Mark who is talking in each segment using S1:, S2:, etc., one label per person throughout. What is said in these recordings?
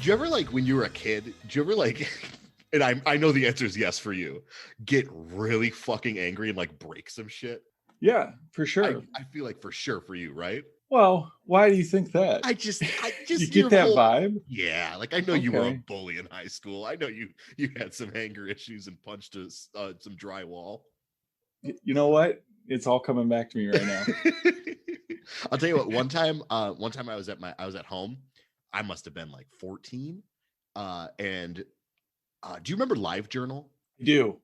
S1: you ever like when you were a kid? Did you ever like? And I know the answer is yes for you. Get really fucking angry and like break some shit.
S2: Yeah, for sure.
S1: I feel like for sure for you, right?
S2: Well, why do you think that?
S1: I just
S2: You get
S1: your
S2: that
S1: whole
S2: vibe?
S1: yeah. Like I know you were a
S2: Okay.
S1: bully in high school. I know you had some anger issues and punched some drywall.
S2: You know what? It's all coming back to me right now.
S1: I'll tell you what. One time I was at home. I must have been like 14. And do you remember LiveJournal?
S2: I do.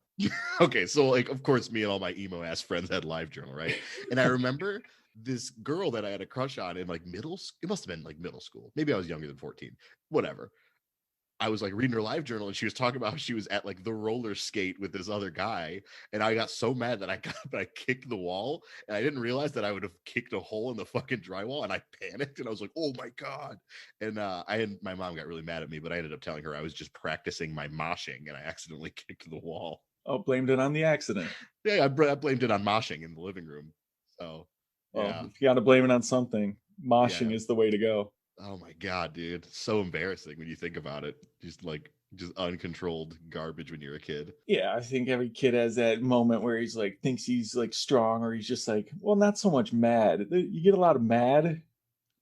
S1: Okay, so like of course me and all my emo ass friends had LiveJournal, right? And I remember this girl that I had a crush on in like it must have been like middle school. Maybe I was younger than 14. Whatever. I was like reading her LiveJournal and she was talking about how she was at like the roller skate with this other guy. And I got so mad that I kicked the wall and I didn't realize that I would have kicked a hole in the fucking drywall and I panicked and I was like, oh my God. And my mom got really mad at me, but I ended up telling her I was just practicing my moshing and I accidentally kicked the wall.
S2: Oh, blamed it on the accident.
S1: Yeah, I blamed it on moshing in the living room. So
S2: Well,
S1: yeah.
S2: if you got to blame it on something,
S1: Yeah.
S2: moshing is the way to go.
S1: Oh my God, dude. So embarrassing when you think about it. Just uncontrolled garbage when you're a kid.
S2: Yeah, I think every kid has that moment where he's like thinks he's like strong, or he's just like, well, not so much mad. You get a lot of mad.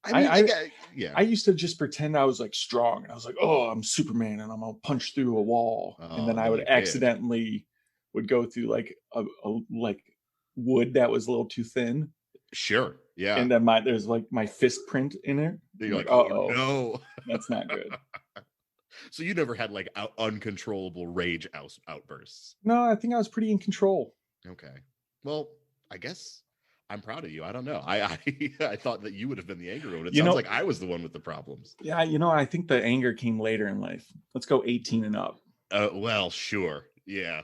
S1: I
S2: I
S1: mean,
S2: I,
S1: yeah.
S2: I used to just pretend I was like strong, and I was like, oh, I'm Superman, and I'm gonna punch through a wall, and
S1: Oh,
S2: then
S1: and
S2: I
S1: then
S2: would
S1: you did.
S2: accidentally would go through like a like wood that was a little too thin,
S1: Sure. Yeah.
S2: and then there's like my fist print in it.
S1: Then
S2: I'm
S1: you're
S2: like,
S1: like,
S2: uh
S1: oh
S2: oh,
S1: no.
S2: that's not good.
S1: So you never had like uncontrollable rage outbursts.
S2: No, I think I was pretty in control.
S1: Okay. Well, I guess I'm proud of you. I don't know. I thought that you would have been the angry one. It
S2: You
S1: sounds
S2: know,
S1: like I was the one with the problems.
S2: yeah, I think the anger came later in life. Let's go 18 and up.
S1: Well, sure. Yeah.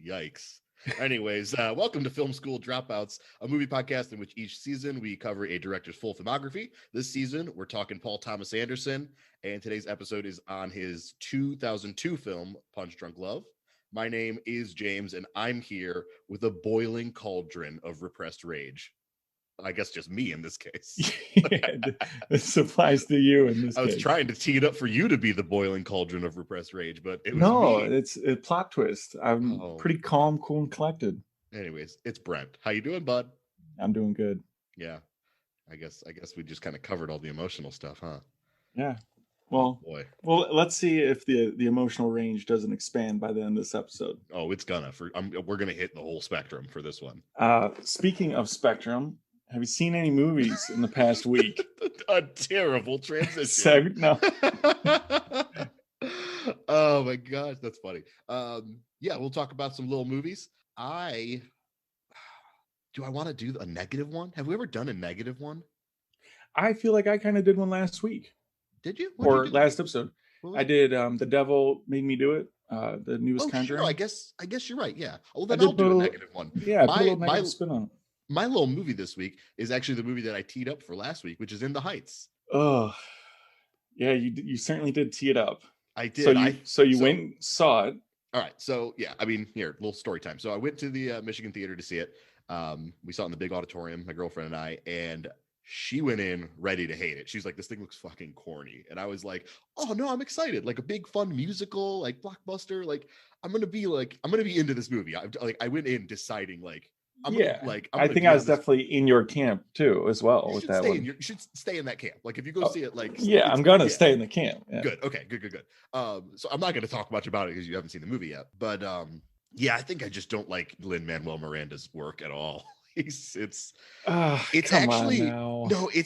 S1: Yikes. Anyways, welcome to Film School Dropouts, a movie podcast in which each season we cover a director's full filmography. This season, we're talking Paul Thomas Anderson, and today's episode is on his 2002 film, Punch Drunk Love. My name is James, and I'm here with a boiling cauldron of repressed rage. I guess just me in this case.
S2: This applies to you in this
S1: I was
S2: case.
S1: trying to tee it up for you to be the boiling cauldron of repressed rage, but it was
S2: No,
S1: me.
S2: it's a plot twist. I'm
S1: Oh,
S2: pretty calm, cool, and collected.
S1: anyways, it's Brent. How you doing, bud?
S2: I'm doing good.
S1: Yeah, I guess we just kind of covered all the emotional stuff, huh?
S2: Yeah.
S1: Oh
S2: Well,
S1: boy.
S2: well, let's see if the emotional range doesn't expand by the end of this episode.
S1: Oh, it's gonna. We're gonna hit the whole spectrum for this one.
S2: Speaking of Spectrum, have you seen any movies in the past week?
S1: A terrible transition.
S2: No.
S1: Oh my gosh, that's funny. Yeah, we'll talk about some little movies. Do I want to do a negative one? Have we ever done a negative one?
S2: I feel like I kind of did one last week.
S1: Did you?
S2: Or last episode. I
S1: It?
S2: did The Devil Made Me Do It, the newest Conjuring.
S1: Sure. I guess you're right. Yeah. Well, then I'll do a negative one.
S2: Yeah, I put a little negative spin on it.
S1: My little movie this week is actually the movie that I teed up for last week, which is In the Heights.
S2: Oh, yeah, you certainly did tee it up.
S1: I did.
S2: So you went and saw it.
S1: All right. So yeah, I mean, here, little story time. So I went to the Michigan Theater to see it. We saw it in the big auditorium, my girlfriend and I, and she went in ready to hate it. She's like, this thing looks fucking corny. And I was like, oh no, I'm excited. Like a big fun musical, like blockbuster. Like I'm going to be into this movie. I went in deciding like,
S2: I think I was definitely in your camp too, as well with that one.
S1: You should stay in that camp. Like if you go see it, like
S2: I'm gonna stay in the camp. Yeah.
S1: Good. Okay. Good. So I'm not going to talk much about it because you haven't seen the movie yet. But yeah, I think I just don't like Lin-Manuel Miranda's work at all. It's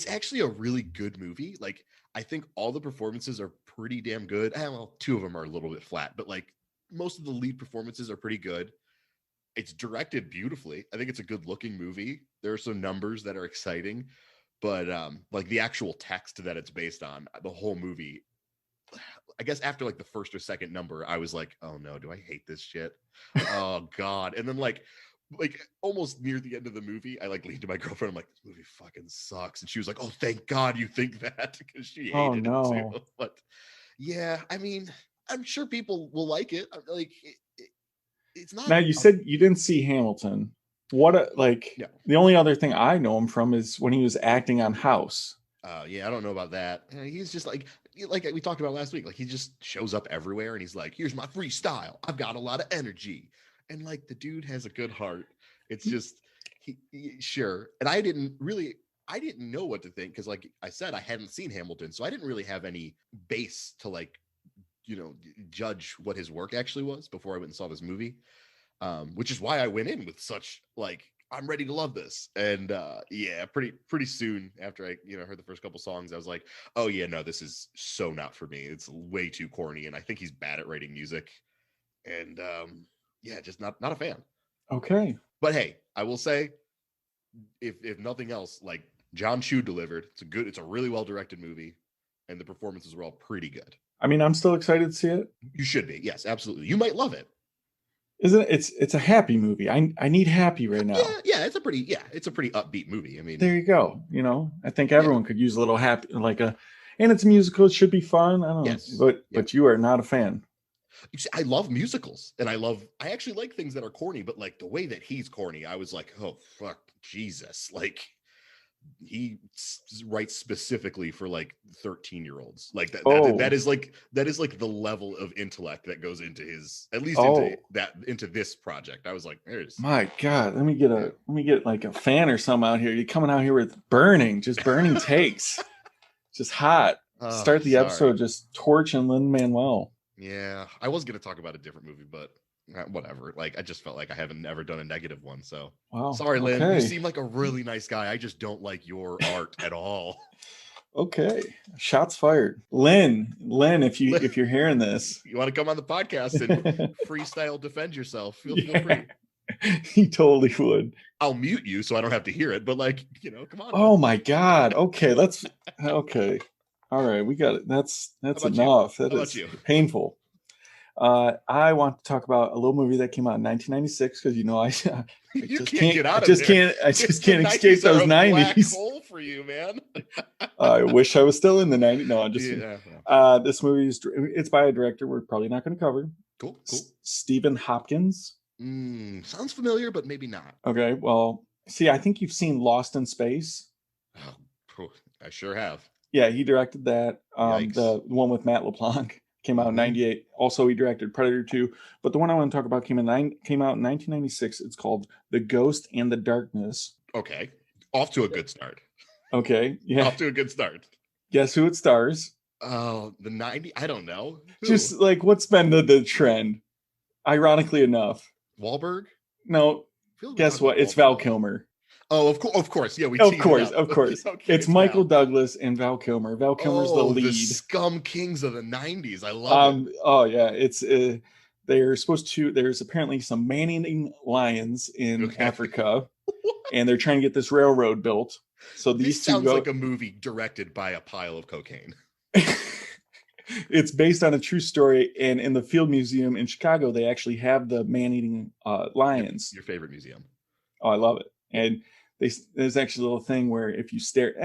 S1: actually a really good movie. Like I think all the performances are pretty damn good. Well, two of them are a little bit flat, but like most of the lead performances are pretty good. It's directed beautifully. I think it's a good looking movie. There are some numbers that are exciting, but like the actual text that it's based on, the whole movie, I guess after like the first or second number, I was like, oh no, do I hate this shit? Oh God. And then like almost near the end of the movie, I like leaned to my girlfriend. I'm like, this movie fucking sucks. And she was like, oh, thank God you think that, because she hated it too. But yeah, I mean, I'm sure people will like it. Like it's not.
S2: Now you said you didn't see Hamilton. The only other thing I know him from is when he was acting on House.
S1: Yeah, I don't know about that. He's just like, like we talked about last week, like he just shows up everywhere and he's like, here's my freestyle. I've got a lot of energy. And like the dude has a good heart. It's just sure. And I didn't know what to think because like I said, I hadn't seen Hamilton. So I didn't really have any base to like, judge what his work actually was before I went and saw this movie. Which is why I went in with such like, I'm ready to love this. And pretty soon after I, heard the first couple songs, I was like, oh yeah, no, this is so not for me. It's way too corny. And I think he's bad at writing music. And just not a fan.
S2: Okay.
S1: But hey, I will say, if nothing else, like John Chu delivered. It's a really well directed movie, and the performances were all pretty good.
S2: I mean, I'm still excited to see it.
S1: You should be. Yes, absolutely. You might love it.
S2: Isn't it? It's a happy movie. I need happy right now.
S1: Yeah, it's a pretty upbeat movie. I mean,
S2: there you go. I think everyone could use a little happy, and it's a musical. It should be fun. I don't know. But you are not a fan.
S1: You see, I love musicals, and I actually like things that are corny, but like the way that he's corny, I was like, oh fuck, Jesus! Like he writes specifically for like 13-year-olds. Like that is like the level of intellect that goes into his, at least into this project. I was like, there's
S2: my God, let me get like a fan or something out here. You're coming out here with burning takes, just hot. Start the episode just torching Lin-Manuel.
S1: Yeah, I was gonna talk about a different movie, but whatever. Like I just felt like I haven't ever done a negative one. So sorry, Lynn. You seem like a really nice guy. I just don't like your art at all.
S2: Okay, shots fired, Lynn. If you're hearing this,
S1: you want to come on the podcast and freestyle defend yourself? Feel free.
S2: He totally would.
S1: I'll mute you so I don't have to hear it. But like, come on.
S2: Oh my God. Okay, okay. All right, we got it. That's enough. That is painful. I want to talk about a little movie that came out in 1996 because I just can't escape those 90s.
S1: Black hole for you, man.
S2: I wish I was still in the 90s. No, I'm just this movie it's by a director we're probably not going to cover.
S1: Cool.
S2: Stephen Hopkins.
S1: Sounds familiar, but maybe not.
S2: Okay, well, see, I think you've seen Lost in Space.
S1: Oh, I sure have.
S2: Yeah, he directed that. The one with Matt LeBlanc came out in 98. Also, he directed Predator 2. But the one I want to talk about came out in 1996. It's called The Ghost and the Darkness.
S1: Okay. Off to a good start.
S2: Okay. Yeah.
S1: Off to a good start.
S2: Guess who it stars?
S1: Oh, the 90s? I don't know. Who?
S2: Just like what's been the trend? Ironically enough.
S1: Wahlberg?
S2: No. Guess what? It's Val Kilmer.
S1: Oh, of course. Yeah,
S2: of course. Okay, it's Michael Douglas and Val Kilmer. Val Kilmer's the lead.
S1: The scum kings of the 90s. I love it.
S2: Oh yeah, it's they're supposed to. There's apparently some man-eating lions in Africa, and they're trying to get this railroad built. So
S1: this sounds like a movie directed by a pile of cocaine.
S2: It's based on a true story, and in the Field Museum in Chicago, they actually have the man-eating lions.
S1: Your favorite museum?
S2: Oh, I love it, and. There's actually a little thing where if you stare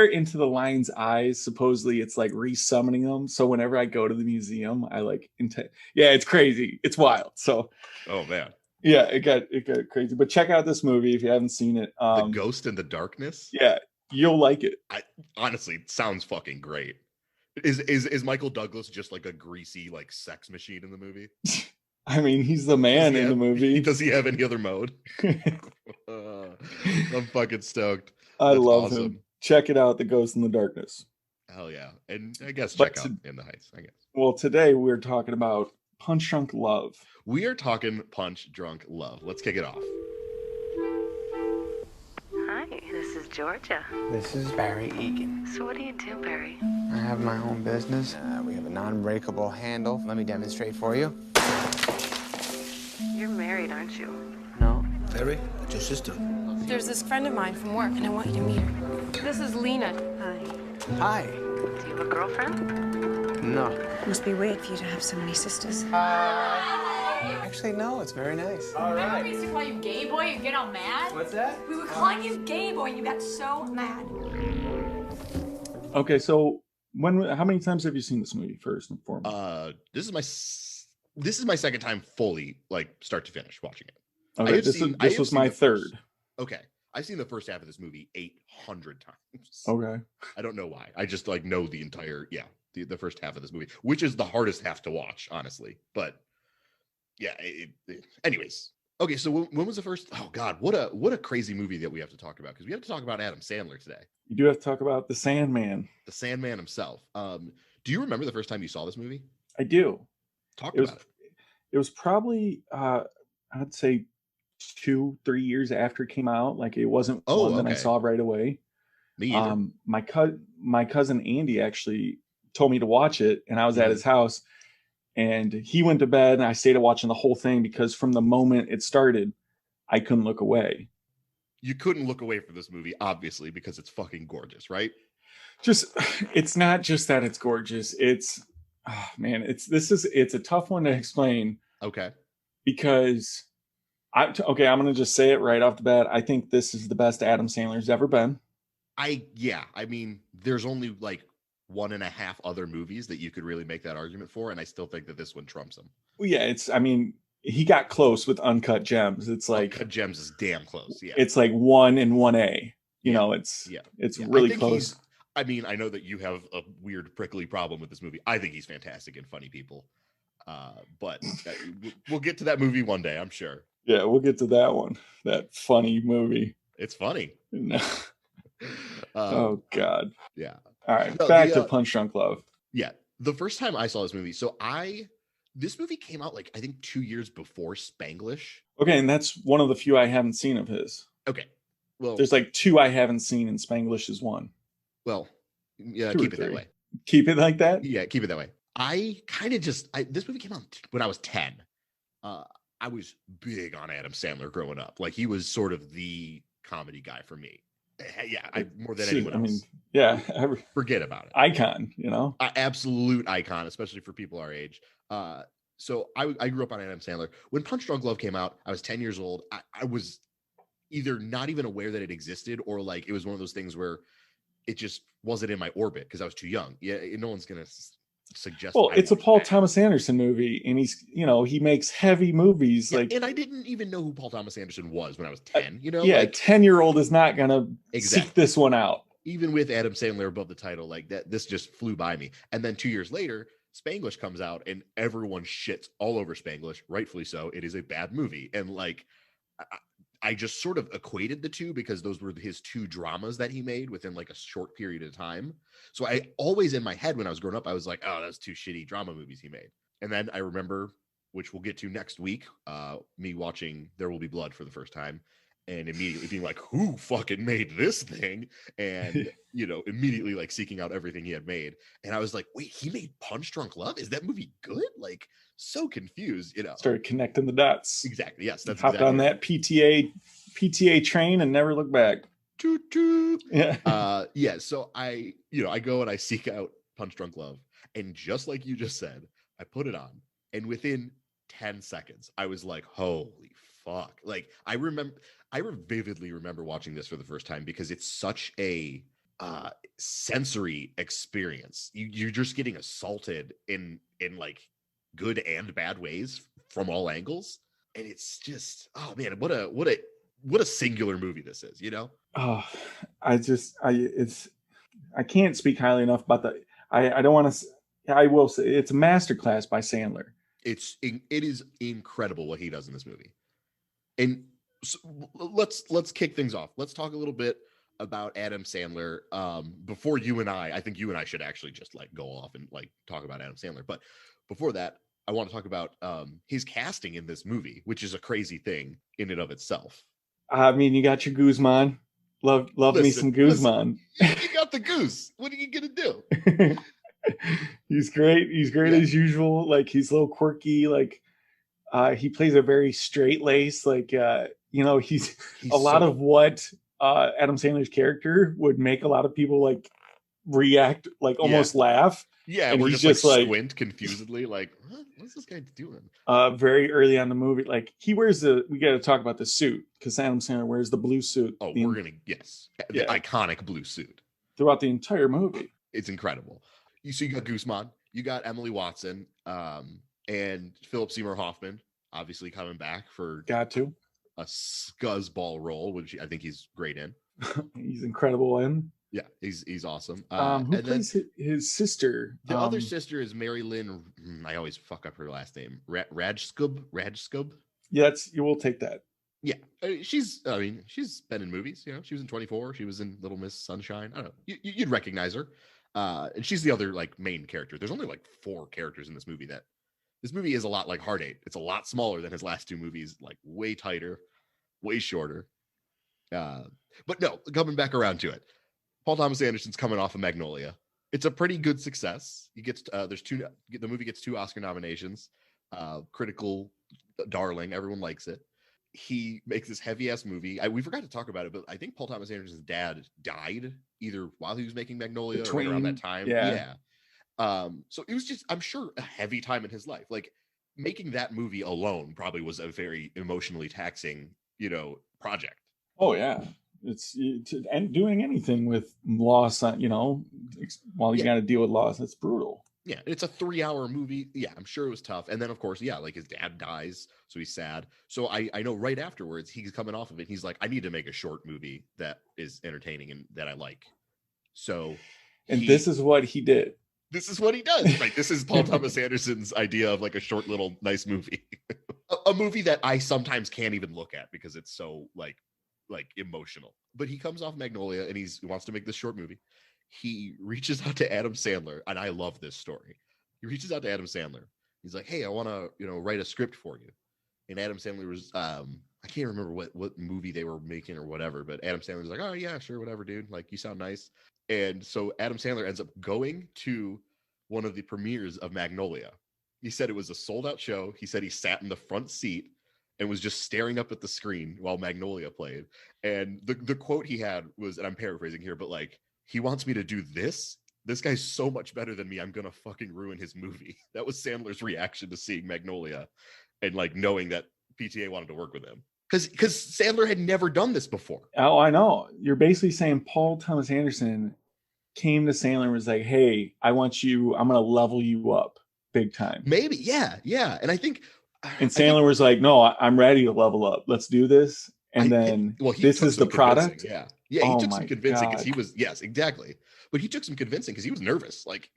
S2: into the lion's eyes, supposedly it's like resummoning them. So whenever I go to the museum, I it's crazy. It's wild. So,
S1: oh man.
S2: Yeah, it got crazy. But check out this movie if you haven't seen it.
S1: The Ghost in the Darkness.
S2: Yeah, you'll like it.
S1: Honestly, it sounds fucking great. Is Michael Douglas just like a greasy like sex machine in the movie?
S2: I mean, he's the man in the movie.
S1: Does he have any other mode? I'm fucking stoked.
S2: I love him. Check it out, The Ghost in the Darkness.
S1: Hell yeah. And I guess check out In the Heights, I guess.
S2: Well, today we're talking about Punch Drunk Love.
S1: We are talking Punch Drunk Love. Let's kick it off.
S3: Hi, this is Georgia.
S4: This is Barry Egan.
S3: So what do you do, Barry?
S4: I have my own business. We have a non-breakable handle. Let me demonstrate for you.
S3: You're married, aren't you?
S4: No.
S5: Barry, that's your sister.
S6: There's this friend of mine from work, and I want you to meet her. This is Lena.
S3: Hi.
S4: Hi.
S3: Do you have a girlfriend?
S4: No.
S6: It must be weird for you to have so many sisters.
S4: Actually, no, it's very nice.
S7: All right. Remember we used to call you gay boy and get all mad?
S4: What's that?
S7: We were calling you gay boy and you got so mad.
S2: Okay, so how many times have you seen this movie first and foremost?
S1: This is my second time fully, like start to finish watching it.
S2: Okay, this was my third.
S1: Okay, I've seen the first half of this movie 800 times.
S2: Okay.
S1: I don't know why. I just like know the entire the first half of this movie, which is the hardest half to watch, honestly. But yeah, anyways. Okay, so when was the first? Oh God, what a crazy movie that we have to talk about, because we have to talk about Adam Sandler today.
S2: You do have to talk about the Sandman.
S1: The Sandman himself. Do you remember the first time you saw this movie?
S2: I do.
S1: Talk about it.
S2: It was probably I'd say 2-3 years after it came out. Like it wasn't one that I saw right away.
S1: Me either.
S2: My cousin Andy actually told me to watch it, and I was at his house, and he went to bed, and I stayed watching the whole thing because from the moment it started, I couldn't look away.
S1: You couldn't look away from this movie, obviously, because it's fucking gorgeous, right?
S2: It's not just that it's gorgeous. It's it's a tough one to explain.
S1: Okay.
S2: Because I'm going to just say it right off the bat. I think this is the best Adam Sandler's ever been.
S1: I mean, there's only like 1.5 other movies that you could really make that argument for, and I still think that this one trumps him.
S2: Well, yeah, he got close with Uncut Gems. It's like
S1: Uncut Gems is damn close. Yeah,
S2: it's like 1 and 1A. It's really close.
S1: I mean, I know that you have a weird prickly problem with this movie. I think he's fantastic in Funny People, but we'll get to that movie one day, I'm sure.
S2: Yeah, we'll get to that one. That funny movie.
S1: It's funny.
S2: No. Oh God.
S1: Yeah.
S2: All right. Back to Punch Drunk Love.
S1: Yeah. The first time I saw this movie, this movie came out like I think 2 years before Spanglish.
S2: Okay, and that's one of the few I haven't seen of his.
S1: Okay. Well,
S2: there's like 2 I haven't seen, and Spanglish is one.
S1: Well, yeah, keep it that way.
S2: Keep it like that?
S1: Yeah, keep it that way. I kind of this movie came out when I was 10. I was big on Adam Sandler growing up. Like he was sort of the comedy guy for me. Yeah, more than anyone else. I mean,
S2: yeah,
S1: forget about it.
S2: Icon,
S1: absolute icon, especially for people our age. So I grew up on Adam Sandler. When Punch Drunk Love came out, I was 10 years old. I was either not even aware that it existed, or like it was one of those things where it just wasn't in my orbit because I was too young. Yeah, no one's gonna suggest.
S2: Well, it's a Paul Thomas Anderson movie, and he makes heavy movies.
S1: Yeah, and I didn't even know who Paul Thomas Anderson was when I was 10.
S2: Yeah, like, 10-year-old is not gonna seek this one out.
S1: Even with Adam Sandler above the title, like that, this just flew by me. And then 2 years later, Spanglish comes out, and everyone shits all over Spanglish, rightfully so. It is a bad movie, and like I just sort of equated the two because those were his 2 dramas that he made within like a short period of time. So I always in my head when I was growing up, I was like, oh, that's 2 shitty drama movies he made. And then I remember, which we'll get to next week, me watching There Will Be Blood for the first time and immediately being like, who fucking made this thing? And, immediately like seeking out everything he had made. And I was like, wait, he made Punch Drunk Love? Is that movie good? Like, so confused,
S2: Started connecting the dots.
S1: Exactly. Yes. That's
S2: hopped on that PTA train and never looked back.
S1: Toot, toot.
S2: Yeah.
S1: Yeah. So I go and I seek out Punch Drunk Love. And just like you just said, I put it on. And within 10 seconds, I was like, holy fuck. Like I vividly remember watching this for the first time because it's such a sensory experience. You're just getting assaulted in like good and bad ways from all angles, and it's just, oh man, what a singular movie this is.
S2: I can't speak highly enough about I don't want to. I will say it's a masterclass by Sandler.
S1: It is incredible what he does in this movie. And so let's kick things off. Let's talk a little bit about Adam Sandler. Before I think you and I should actually just like go off and like talk about Adam Sandler. But before that, I want to talk about his casting in this movie, which is a crazy thing in and of itself.
S2: I mean, you got your Guzman. Love me some Guzman.
S1: You got the goose. What are you gonna do?
S2: He's great. He's great as usual. Like he's a little quirky. Like he plays a very straight lace. Like he's a lot of what Adam Sandler's character would make a lot of people like react, like almost laugh.
S1: Yeah, and we're just like squint confusedly, like what's this guy doing?
S2: Very early on the movie, like he wears we got to talk about the suit because Adam Sandler wears the blue suit.
S1: Oh, the iconic blue suit
S2: throughout the entire movie.
S1: It's incredible. You got Guzman, you got Emily Watson, and Philip Seymour Hoffman, obviously coming back for a scuzzball role, which I think he's great in.
S2: He's incredible in.
S1: Yeah, he's awesome.
S2: Who
S1: and
S2: plays
S1: then
S2: his sister?
S1: the other sister is Mary Lynn. I always fuck up her last name. Rajskub.
S2: Yeah, you will take that.
S1: Yeah, she's been in movies. You know, she was in 24. She was in Little Miss Sunshine. I don't know. You'd recognize her. And she's the other like main character. There's only like 4 characters in this movie. This movie is a lot like Hard Eight. It's a lot smaller than his last 2 movies. Like way tighter, way shorter. But no, coming back around to it. Paul Thomas Anderson's coming off of Magnolia. It's a pretty good success. He gets the movie gets 2 Oscar nominations. Critical darling, everyone likes it. He makes this heavy ass movie. We forgot to talk about it, but I think Paul Thomas Anderson's dad died either while he was making Magnolia or right around that time. Yeah. So it was just, I'm sure, a heavy time in his life. Like making that movie alone probably was a very emotionally taxing, project.
S2: Oh yeah. And doing anything with loss, while you got to deal with loss, it's brutal.
S1: Yeah, it's a 3-hour movie. Yeah, I'm sure it was tough. And then, of course, like his dad dies, so he's sad. So I know right afterwards, he's coming off of it. He's like, I need to make a short movie that is entertaining and that I like. So,
S2: this is what he did.
S1: This is what he does. Right. This is Paul Thomas Anderson's idea of like a short little nice movie. a movie that I sometimes can't even look at because it's so like emotional. But he comes off Magnolia and he wants to make this short movie. He reaches out to Adam Sandler, and I love this story. He reaches out to Adam Sandler. He's like, hey, I want to write a script for you. And Adam Sandler was I can't remember what movie they were making or whatever, but Adam Sandler was like, oh yeah, sure, whatever, dude, like you sound nice. And so Adam Sandler ends up going to one of the premieres of Magnolia. He said it was a sold out show. He said he sat in the front seat and was just staring up at the screen while Magnolia played. And the quote he had was, and I'm paraphrasing here, but like, he wants me to do this. This guy's so much better than me. I'm going to fucking ruin his movie. That was Sandler's reaction to seeing Magnolia and like knowing that PTA wanted to work with him. Because Sandler had never done this before.
S2: Oh, I know. You're basically saying Paul Thomas Anderson came to Sandler and was like, hey, I'm going to level you up big time.
S1: Maybe. Yeah. Yeah. And I think.
S2: And Sandler was like, no, I'm ready to level up. Let's do this. And this is the product.
S1: Yeah. Yeah. He took some convincing because he was, yes, exactly. But he took some convincing because he was nervous. Like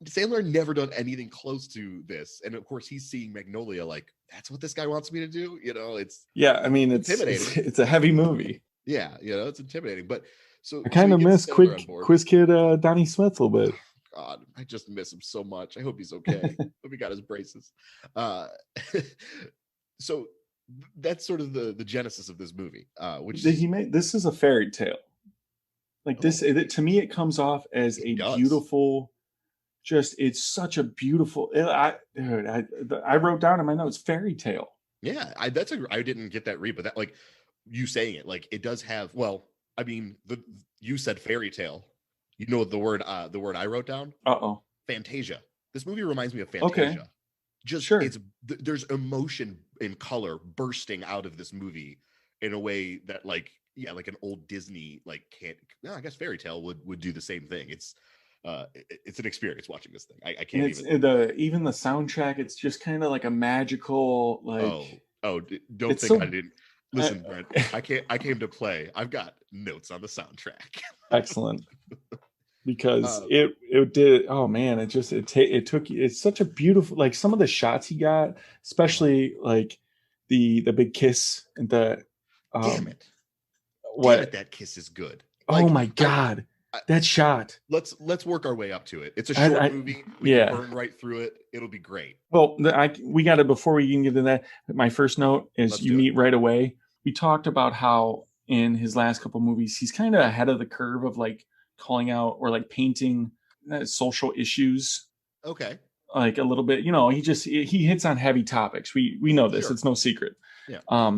S1: Sandler never done anything close to this. And of course he's seeing Magnolia like, that's what this guy wants me to do. It's
S2: intimidating. It's a heavy movie.
S1: Yeah. It's intimidating. But
S2: I kind of miss Quiz Kid Donnie Smith a little bit.
S1: God, I just miss him so much. I hope he's okay. Hope he got his braces. So that's sort of the genesis of this movie.
S2: This is a fairy tale. Like this, to me, it comes off as beautiful. It's such a beautiful. I wrote down in my notes fairy tale.
S1: Yeah, I didn't get that read, but that like you saying it, like it does have. Well, I mean, you said fairy tale. You know the word I wrote down? Fantasia. This movie reminds me of Fantasia.
S2: Okay.
S1: Just sure. There's emotion and color bursting out of this movie in a way that like an old Disney like can't. No, I guess fairy tale would do the same thing. It's an experience watching this thing. I can't
S2: even the soundtrack. It's just kind of like a magical like.
S1: Don't think I didn't. Listen, Brent, I came to play. I've got notes on the soundtrack.
S2: Excellent. Because it did. Oh man, it took. It's such a beautiful, like some of the shots he got, especially like the big kiss and the.
S1: Damn it! Damn it, that kiss is good.
S2: Like, oh my god, that shot.
S1: Let's work our way up to it. It's a short movie. We can burn right through it. It'll be great.
S2: Well, we got it before we can get into that. My first note is you meet right away. We talked about how in his last couple movies, he's kind of ahead of the curve of like calling out or like painting social issues.
S1: Okay.
S2: Like a little bit, he hits on heavy topics. We know this. Sure. It's no secret.
S1: Yeah.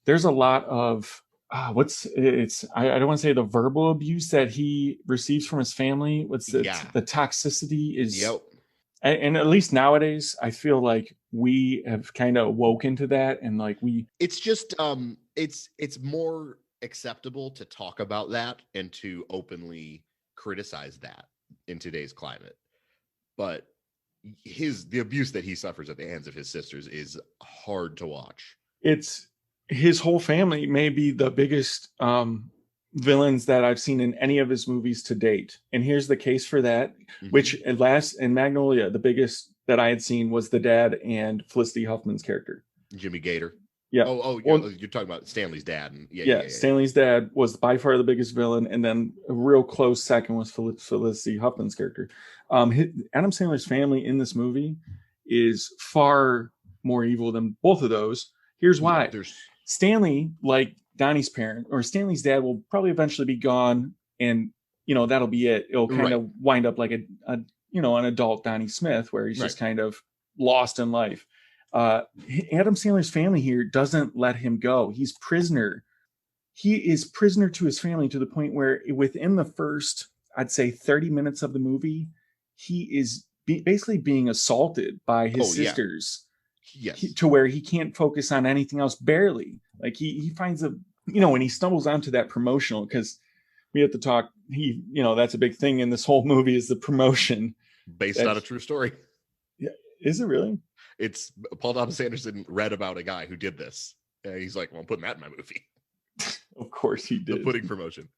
S2: There's a lot of I don't want to say the verbal abuse that he receives from his family. The toxicity is.
S1: Yep.
S2: And at least nowadays, I feel like we have kind of woken to that, and like
S1: it's just it's more acceptable to talk about that and to openly criticize that in today's climate. But the abuse that he suffers at the hands of his sisters is hard to watch.
S2: It's his whole family may be the biggest villains that I've seen in any of his movies to date. And here's the case for that, which at last in Magnolia, the biggest that I had seen was the dad and Felicity Huffman's character.
S1: Jimmy Gator.
S2: Yeah.
S1: You're talking about Stanley's dad. And
S2: Stanley's dad was by far the biggest villain, and then a real close second was Felicity Huffman's character. Adam Sandler's family in this movie is far more evil than both of those. Here's why. Stanley, like Donnie's parent, or Stanley's dad, will probably eventually be gone, and that'll be it. It'll kind of wind up like an adult Donnie Smith, where he's just kind of lost in life. Adam Sandler's family here doesn't let him go. He's prisoner. He is prisoner to his family to the point where within the first, I'd say 30 minutes of the movie, he is basically being assaulted by his sisters.
S1: Yes.
S2: To where he can't focus on anything else, barely. Like he finds when he stumbles onto that promotional, because we have to talk, that's a big thing in this whole movie is the promotion.
S1: Based on a true story.
S2: Yeah. Is it really?
S1: It's Paul Thomas Anderson read about a guy who did this. He's like, well, I'm putting that in my movie.
S2: Of course he did.
S1: The pudding promotion.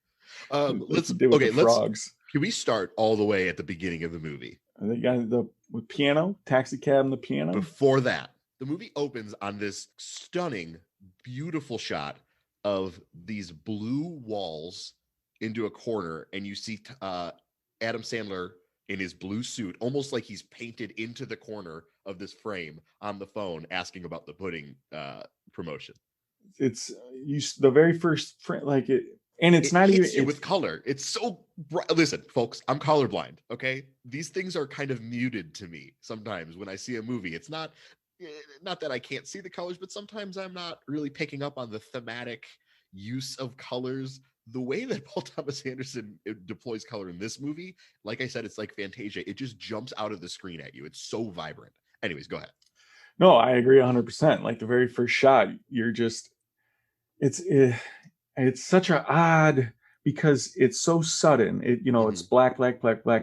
S2: Let's
S1: frogs. Can we start all the way at the beginning of the movie?
S2: They got the piano, taxi cab, and the piano.
S1: Before that, the movie opens on this stunning, beautiful shot of these blue walls into a corner, and you see Adam Sandler in his blue suit, almost like he's painted into the corner of this frame on the phone, asking about the pudding promotion.
S2: It's the very first frame, like it, and it's not even
S1: with color. It's so bright. Listen, folks, I'm colorblind. Okay, these things are kind of muted to me sometimes when I see a movie. It's not that I can't see the colors, but sometimes I'm not really picking up on the thematic use of colors. The way that Paul Thomas Anderson deploys color in this movie, like I said, it's like Fantasia. It just jumps out of the screen at you. It's so vibrant. Anyways, go ahead.
S2: No, I agree 100%. Like the very first shot, you're just, it's such an odd, because it's so sudden. It's black,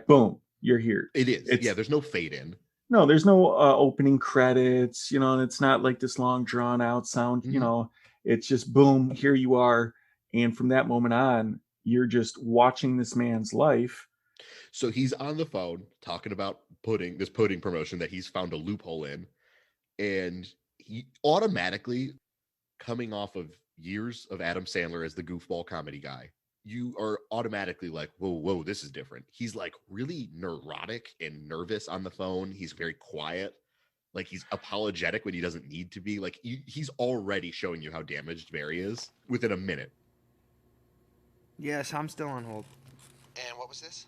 S2: boom, you're here.
S1: It is. There's no fade in.
S2: No, there's no opening credits, and it's not like this long drawn out sound, it's just boom, here you are. And from that moment on, you're just watching this man's life.
S1: So he's on the phone talking about this pudding promotion that he's found a loophole in. And he automatically, coming off of years of Adam Sandler as the goofball comedy guy, you are automatically like, whoa, this is different. He's like really neurotic and nervous on the phone. He's very quiet. Like he's apologetic when he doesn't need to be. Like he's already showing you how damaged Barry is within a minute.
S4: Yes, I'm still on hold.
S5: And what was this?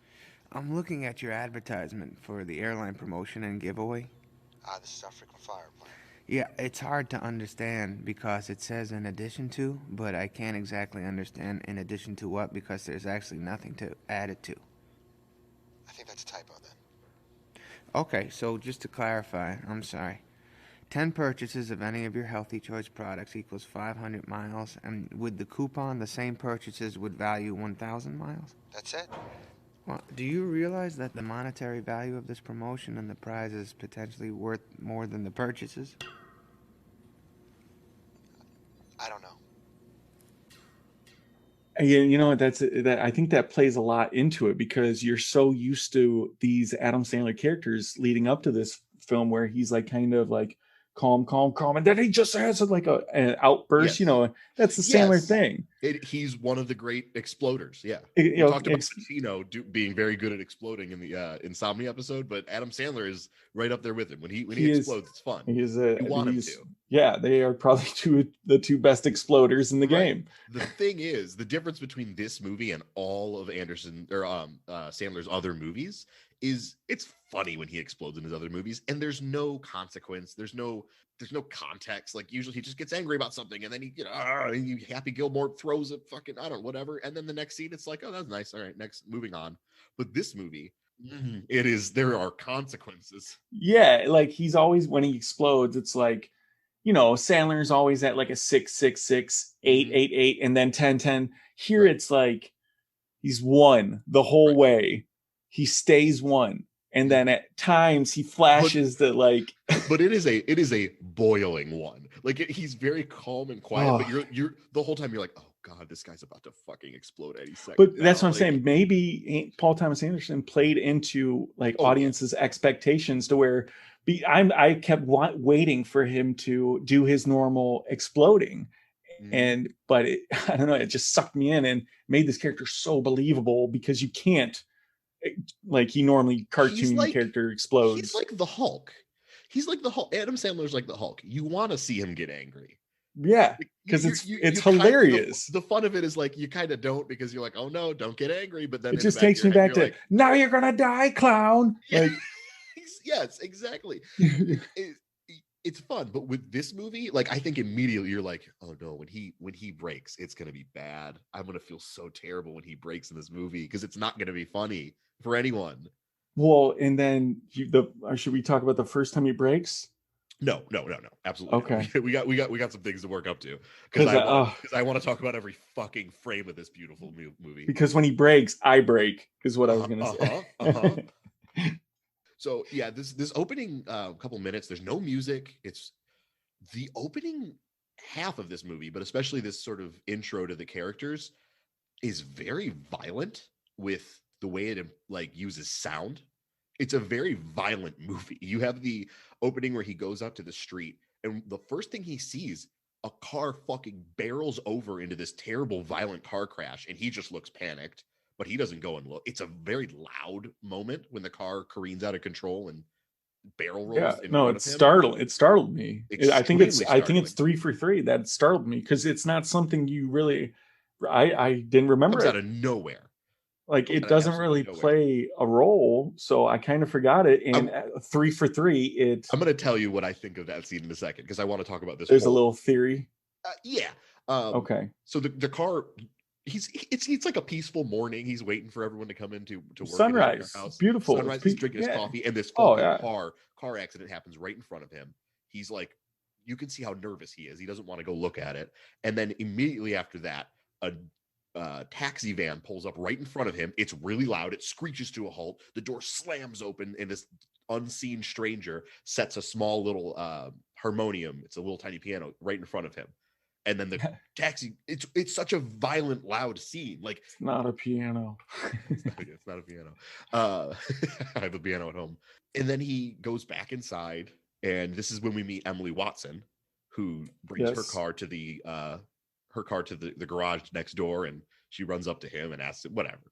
S4: I'm looking at your advertisement for the airline promotion and giveaway.
S5: This is our frequent flyer plan.
S4: Yeah, it's hard to understand because it says in addition to, but I can't exactly understand in addition to what, because there's actually nothing to add it to.
S5: I think that's a typo then.
S4: Okay, so just to clarify, I'm sorry. 10 purchases of any of your Healthy Choice products equals 500 miles, and with the coupon, the same purchases would value 1,000 miles?
S5: That's it.
S4: Well, do you realize that the monetary value of this promotion and the prize is potentially worth more than the purchases?
S5: I don't know.
S2: That I think that plays a lot into it, because you're so used to these Adam Sandler characters leading up to this film where he's like kind of like calm, and then he just has like an outburst. Yes. That's the Sandler thing.
S1: He's one of the great exploders. Yeah, we talked about Pacino being very good at exploding in the Insomnia episode, but Adam Sandler is right up there with him. When he explodes, it's fun.
S2: You want him to. Yeah, they are probably the two best exploders in the game.
S1: The thing is, the difference between this movie and all of Sandler's other movies is it's funny when he explodes in his other movies, and there's no consequence. There's no context. Like usually he just gets angry about something, and then Happy Gilmore throws a fucking whatever, and then the next scene it's like, oh, that's nice. All right, next, moving on. But this movie, there are consequences.
S2: Yeah, like he's always, when he explodes, it's like, Sandler's always at like a 666, 888, and then 1010. Here it's like he's one the whole way. He stays one, and then at times he flashes but it
S1: is a boiling one. Like he's very calm and quiet, but you're the whole time you're like, oh god, this guy's about to fucking explode any second.
S2: But that's what I'm saying. Maybe Paul Thomas Anderson played into like audiences' expectations to where I kept waiting for him to do his normal exploding, but I don't know, it just sucked me in and made this character so believable because you can't, like, he normally cartoon character explodes.
S1: He's like the Hulk. He's like the Hulk. Adam Sandler's like the Hulk. You want to see him get angry.
S2: Yeah, because it's hilarious.
S1: The fun of it is like you kind of don't, because you're like, oh no, don't get angry. But then
S2: it just takes me back to like, now you're gonna die, clown. Like,
S1: yes, exactly. It's fun, but with this movie, like I think immediately you're like, oh no, when he breaks, it's gonna be bad. I'm gonna feel so terrible when he breaks in this movie because it's not gonna be funny for anyone.
S2: Well, and then should we talk about the first time he breaks?
S1: No, absolutely.
S2: Okay,
S1: we got some things to work up to because I want to talk about every fucking frame of this beautiful movie.
S2: Because when he breaks, I break is what I was gonna say.
S1: So yeah, this opening couple minutes, there's no music. It's the opening half of this movie, but especially this sort of intro to the characters is very violent with the way it like uses sound. It's a very violent movie. You have the opening where he goes out to the street, and the first thing he sees, a car fucking barrels over into this terrible violent car crash, and he just looks panicked, but he doesn't go and look. It's a very loud moment when the car careens out of control and barrel rolls.
S2: Yeah, no, it's startled. It startled me. I think it's 3 for 3. That startled me because it's not something you really. I didn't remember.
S1: It comes out of nowhere.
S2: Like it doesn't really play a role, so I kind of forgot it. And 3 for 3,
S1: I'm going to tell you what I think of that scene in a second because I want to talk about this.
S2: There's a little theory.
S1: Yeah.
S2: Okay.
S1: So the car, it's like a peaceful morning. He's waiting for everyone to come in to work.
S2: Sunrise, beautiful.
S1: Sunrise. He's drinking his coffee, and this car accident happens right in front of him. He's like, you can see how nervous he is. He doesn't want to go look at it, and then immediately after that, a taxi van pulls up right in front of him. It's really loud. It screeches to a halt. The door slams open, and this unseen stranger sets a small little harmonium. It's a little tiny piano right in front of him. And then the taxi, it's such a violent, loud scene. Like,
S2: it's not a piano.
S1: It's not a piano. I have a piano at home. And then he goes back inside, and this is when we meet Emily Watson, who brings her car to the garage next door, and she runs up to him and asks him whatever.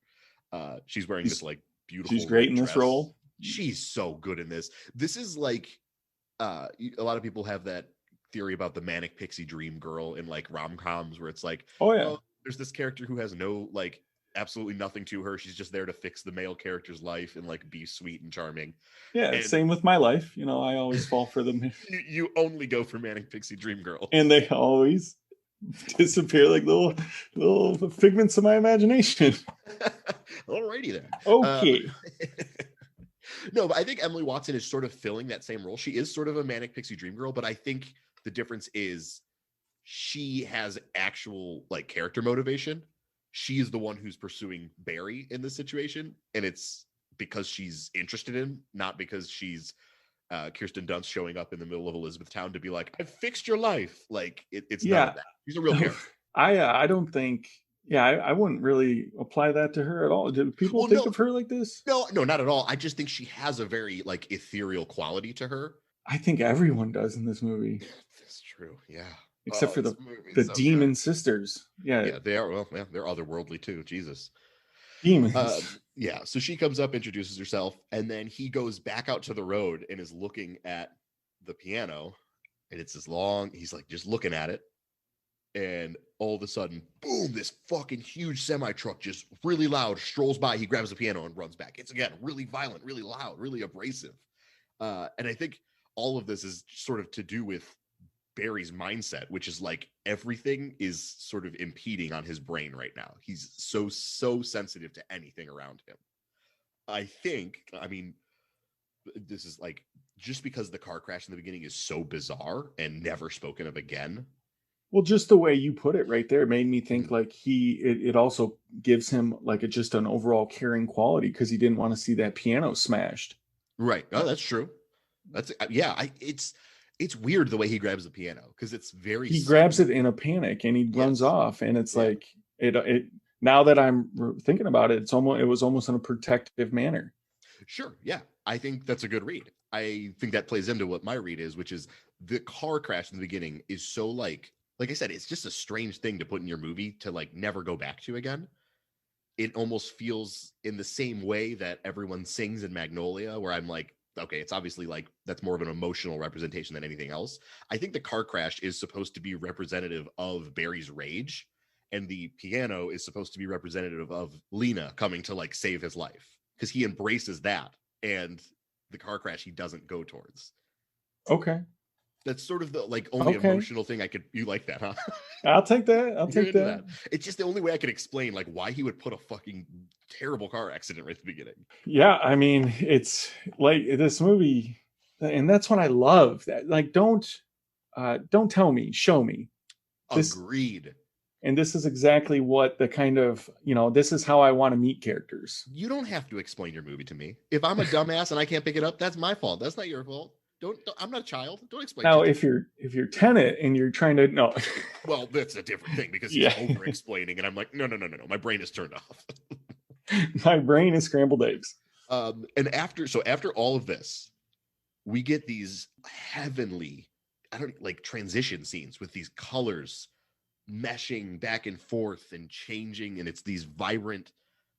S1: She's wearing this like beautiful.
S2: She's great in
S1: dress.
S2: This role.
S1: She's so good in this. This is like a lot of people have that theory about the manic pixie dream girl in like rom-coms where it's like, there's this character who has no like absolutely nothing to her. She's just there to fix the male character's life and like be sweet and charming.
S2: Yeah, and same with my life. You know, I always fall for them.
S1: You only go for manic pixie dream girl,
S2: and they always disappear like little figments of my imagination.
S1: Alrighty then.
S2: Okay.
S1: No, but I think Emily Watson is sort of filling that same role. She is sort of a manic pixie dream girl, but I think the difference is she has actual like character motivation. She is the one who's pursuing Barry in this situation, and it's because she's interested in him, not because she's Kirsten Dunst showing up in the middle of Elizabethtown to be like, "I've fixed your life." Like it's not that. She's a real character.
S2: I don't think. Yeah, I wouldn't really apply that to her at all. Do people think of her like this?
S1: No, not at all. I just think she has a very like ethereal quality to her.
S2: I think everyone does in this movie.
S1: That's true. Yeah.
S2: Except for the demon sisters. Yeah,
S1: they are. Well, they're otherworldly too. Jesus.
S2: Demons.
S1: Yeah. So she comes up, introduces herself, and then he goes back out to the road and is looking at the piano, and it's this long. He's like just looking at it, and all of a sudden, boom! This fucking huge semi truck, just really loud, strolls by. He grabs the piano and runs back. It's again really violent, really loud, really abrasive, and I think all of this is sort of to do with Barry's mindset, which is like everything is sort of impeding on his brain right now. He's so sensitive to anything around him. I mean, this is like just because the car crash in the beginning is so bizarre and never spoken of again.
S2: Well, just the way you put it right there made me think like it also gives him like just an overall caring quality because he didn't want to see that piano smashed.
S1: Right. Oh, that's true. That's It's weird the way he grabs the piano because it's very.
S2: He grabs it in a panic and he runs off, and it's like it. Now that I'm thinking about it, it was almost in a protective manner.
S1: Sure, yeah, I think that's a good read. I think that plays into what my read is, which is the car crash in the beginning is so like I said, it's just a strange thing to put in your movie to like never go back to again. It almost feels in the same way that everyone sings in Magnolia, where I'm like, okay, it's obviously like that's more of an emotional representation than anything else. I think the car crash is supposed to be representative of Barry's rage, and the piano is supposed to be representative of Lena coming to like save his life because he embraces that, and the car crash he doesn't go towards.
S2: Okay.
S1: That's sort of the like only emotional thing I could. You like that, huh?
S2: I'll take that. I'll take that.
S1: It's just the only way I could explain like why he would put a fucking terrible car accident right at the beginning.
S2: Yeah, I mean, it's like this movie, and that's what I love. That like, don't tell me, show me.
S1: Agreed.
S2: And this is exactly what the kind of, this is how I want to meet characters.
S1: You don't have to explain your movie to me. If I'm a dumbass and I can't pick it up, that's my fault. That's not your fault. Don't I'm not a child. Don't explain.
S2: Now, if you're Tenet and you're trying to no.
S1: Well, that's a different thing because he's over explaining, and I'm like, no. My brain is turned off.
S2: My brain is scrambled eggs.
S1: And after all of this, we get these heavenly, transition scenes with these colors meshing back and forth and changing, and it's these vibrant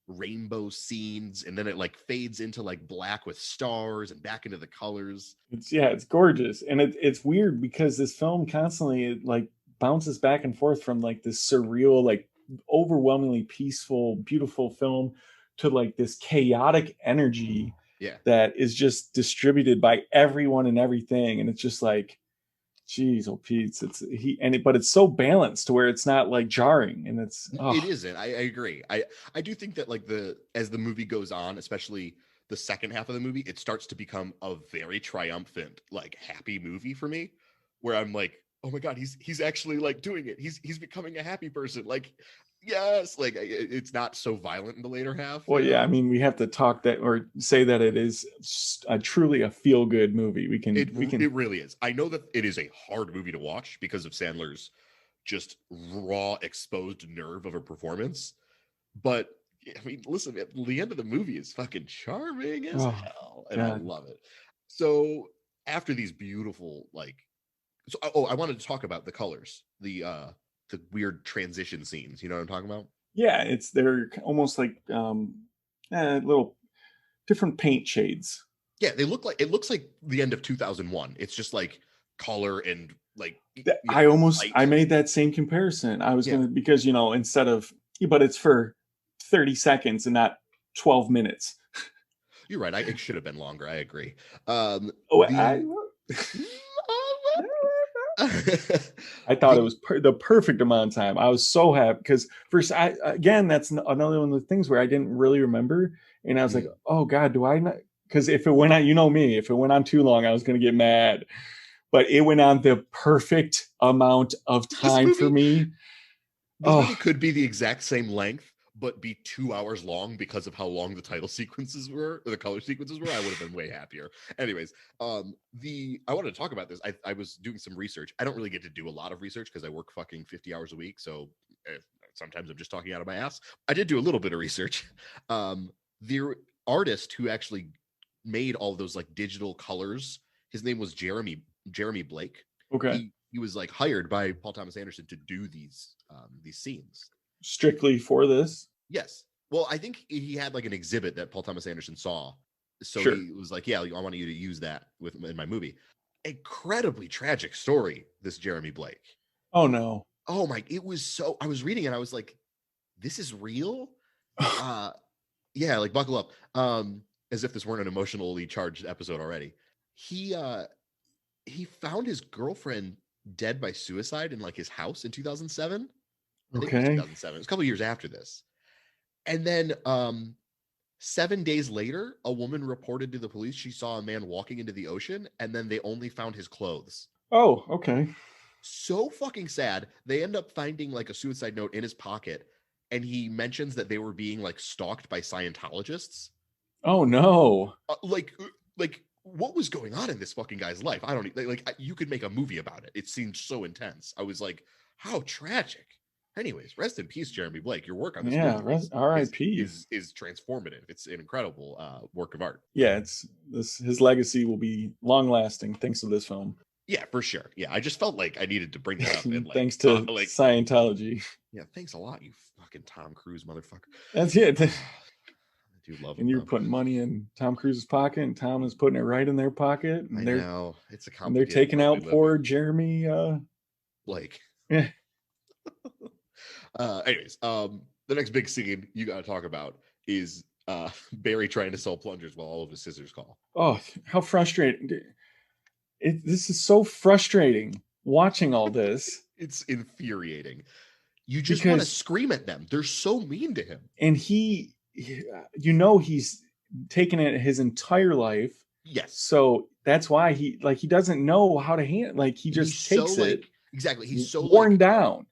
S1: rainbow scenes, and then it like fades into like black with stars and back into the colors.
S2: It's gorgeous, and it's weird because this film constantly like bounces back and forth from like this surreal, like overwhelmingly peaceful, beautiful film to like this chaotic energy that is just distributed by everyone and everything, and it's just like, geez, oh Pete, but it's so balanced to where it's not like jarring, and
S1: it isn't. I agree. I do think that like as the movie goes on, especially the second half of the movie, it starts to become a very triumphant, like happy movie for me, where I'm like, oh my god, he's actually like doing it. He's becoming a happy person. Like, yes, like it's not so violent in the later half.
S2: Well, yeah, I mean, we have to talk that or say that it is truly a feel-good movie. It
S1: really is. I know that it is a hard movie to watch because of Sandler's just raw, exposed nerve of a performance. But I mean, listen, the end of the movie is fucking charming as hell, and I love it. So after these beautiful, I wanted to talk about the colors, the weird transition scenes. You know what I'm talking about?
S2: Yeah, they're almost like little different paint shades.
S1: Yeah, it looks like the end of 2001. It's just like color and like.
S2: I made that same comparison. I was gonna, because instead of, but it's for 30 seconds and not 12 minutes.
S1: You're right. It should have been longer. I agree.
S2: I thought it was the perfect amount of time. I was so happy because first, that's another one of the things where I didn't really remember, and I was like, "Oh God, do I not?" Because if it went on, me, if it went on too long, I was going to get mad. But it went on the perfect amount of time for me.
S1: This movie could be the exact same length, but be 2 hours long because of how long the title sequences were, or the color sequences were. I would have been way happier. Anyways, I wanted to talk about this. I was doing some research. I don't really get to do a lot of research because I work fucking 50 hours a week. So sometimes I'm just talking out of my ass. I did do a little bit of research. The artist who actually made all those like digital colors, his name was Jeremy Blake.
S2: Okay.
S1: He was like hired by Paul Thomas Anderson to do these scenes.
S2: Strictly for this?
S1: Yes. Well, I think he had like an exhibit that Paul Thomas Anderson saw. So he was like, yeah, I want you to use that in my movie. Incredibly tragic story, this Jeremy Blake.
S2: Oh, no.
S1: Oh, my. It was so... I was reading it. I was like, this is real? Yeah, like buckle up. As if this weren't an emotionally charged episode already. He found his girlfriend dead by suicide in like his house in 2007. I think it was 2007. It was a couple years after this. And then 7 days later, a woman reported to the police she saw a man walking into the ocean, and then they only found his clothes.
S2: Oh, okay.
S1: So fucking sad. They end up finding like a suicide note in his pocket, and he mentions that they were being like stalked by Scientologists.
S2: Oh no.
S1: Like what was going on in this fucking guy's life? I don't like you could make a movie about it. It seemed so intense. I was like, how tragic. Anyways, rest in peace, Jeremy Blake. Your work on this movie
S2: R.I.P.
S1: is transformative. It's an incredible work of art.
S2: Yeah, his legacy will be long lasting thanks to this film.
S1: Yeah, for sure. Yeah, I just felt like I needed to bring that up. And
S2: thanks to Scientology.
S1: Yeah, thanks a lot, you fucking Tom Cruise motherfucker.
S2: That's it.
S1: I do love it.
S2: And you're putting money in Tom Cruise's pocket, and Tom is putting it right in their pocket. And
S1: I know it's a complicated.
S2: And they're taking out poor Jeremy
S1: Blake.
S2: Yeah.
S1: Anyways, the next big scene you got to talk about is Barry trying to sell plungers while all of his sisters call.
S2: Oh, how frustrating! This is so frustrating watching all this.
S1: It's infuriating. You just want to scream at them. They're so mean to him.
S2: And he's taken it his entire life.
S1: Yes.
S2: So that's why he doesn't know how to handle. Like he just takes it.
S1: Exactly. He's so
S2: worn down.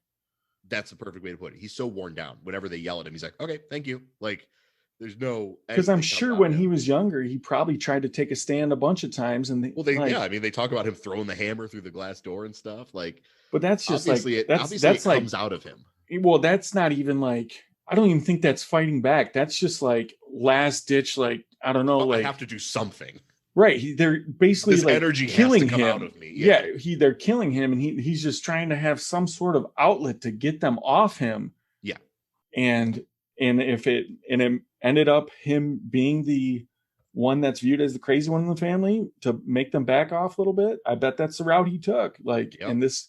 S1: That's the perfect way to put it. He's so worn down. Whenever they yell at him, he's like, "Okay, thank you." Like, there's no.
S2: Because I'm sure when he was younger, he probably tried to take a stand a bunch of times, and
S1: they talk about him throwing the hammer through the glass door and stuff. Like,
S2: but that's just
S1: obviously it comes out of him.
S2: Well, that's not even like. I don't even think that's fighting back. That's just like last ditch. Like I don't know.
S1: I have to do something.
S2: Right. They're basically
S1: this
S2: like
S1: energy
S2: killing
S1: has to come
S2: him.
S1: Out of me.
S2: Yeah. They're killing him, and he's just trying to have some sort of outlet to get them off him.
S1: Yeah.
S2: And it ended up him being the one that's viewed as the crazy one in the family to make them back off a little bit. I bet that's the route he took. Like in this,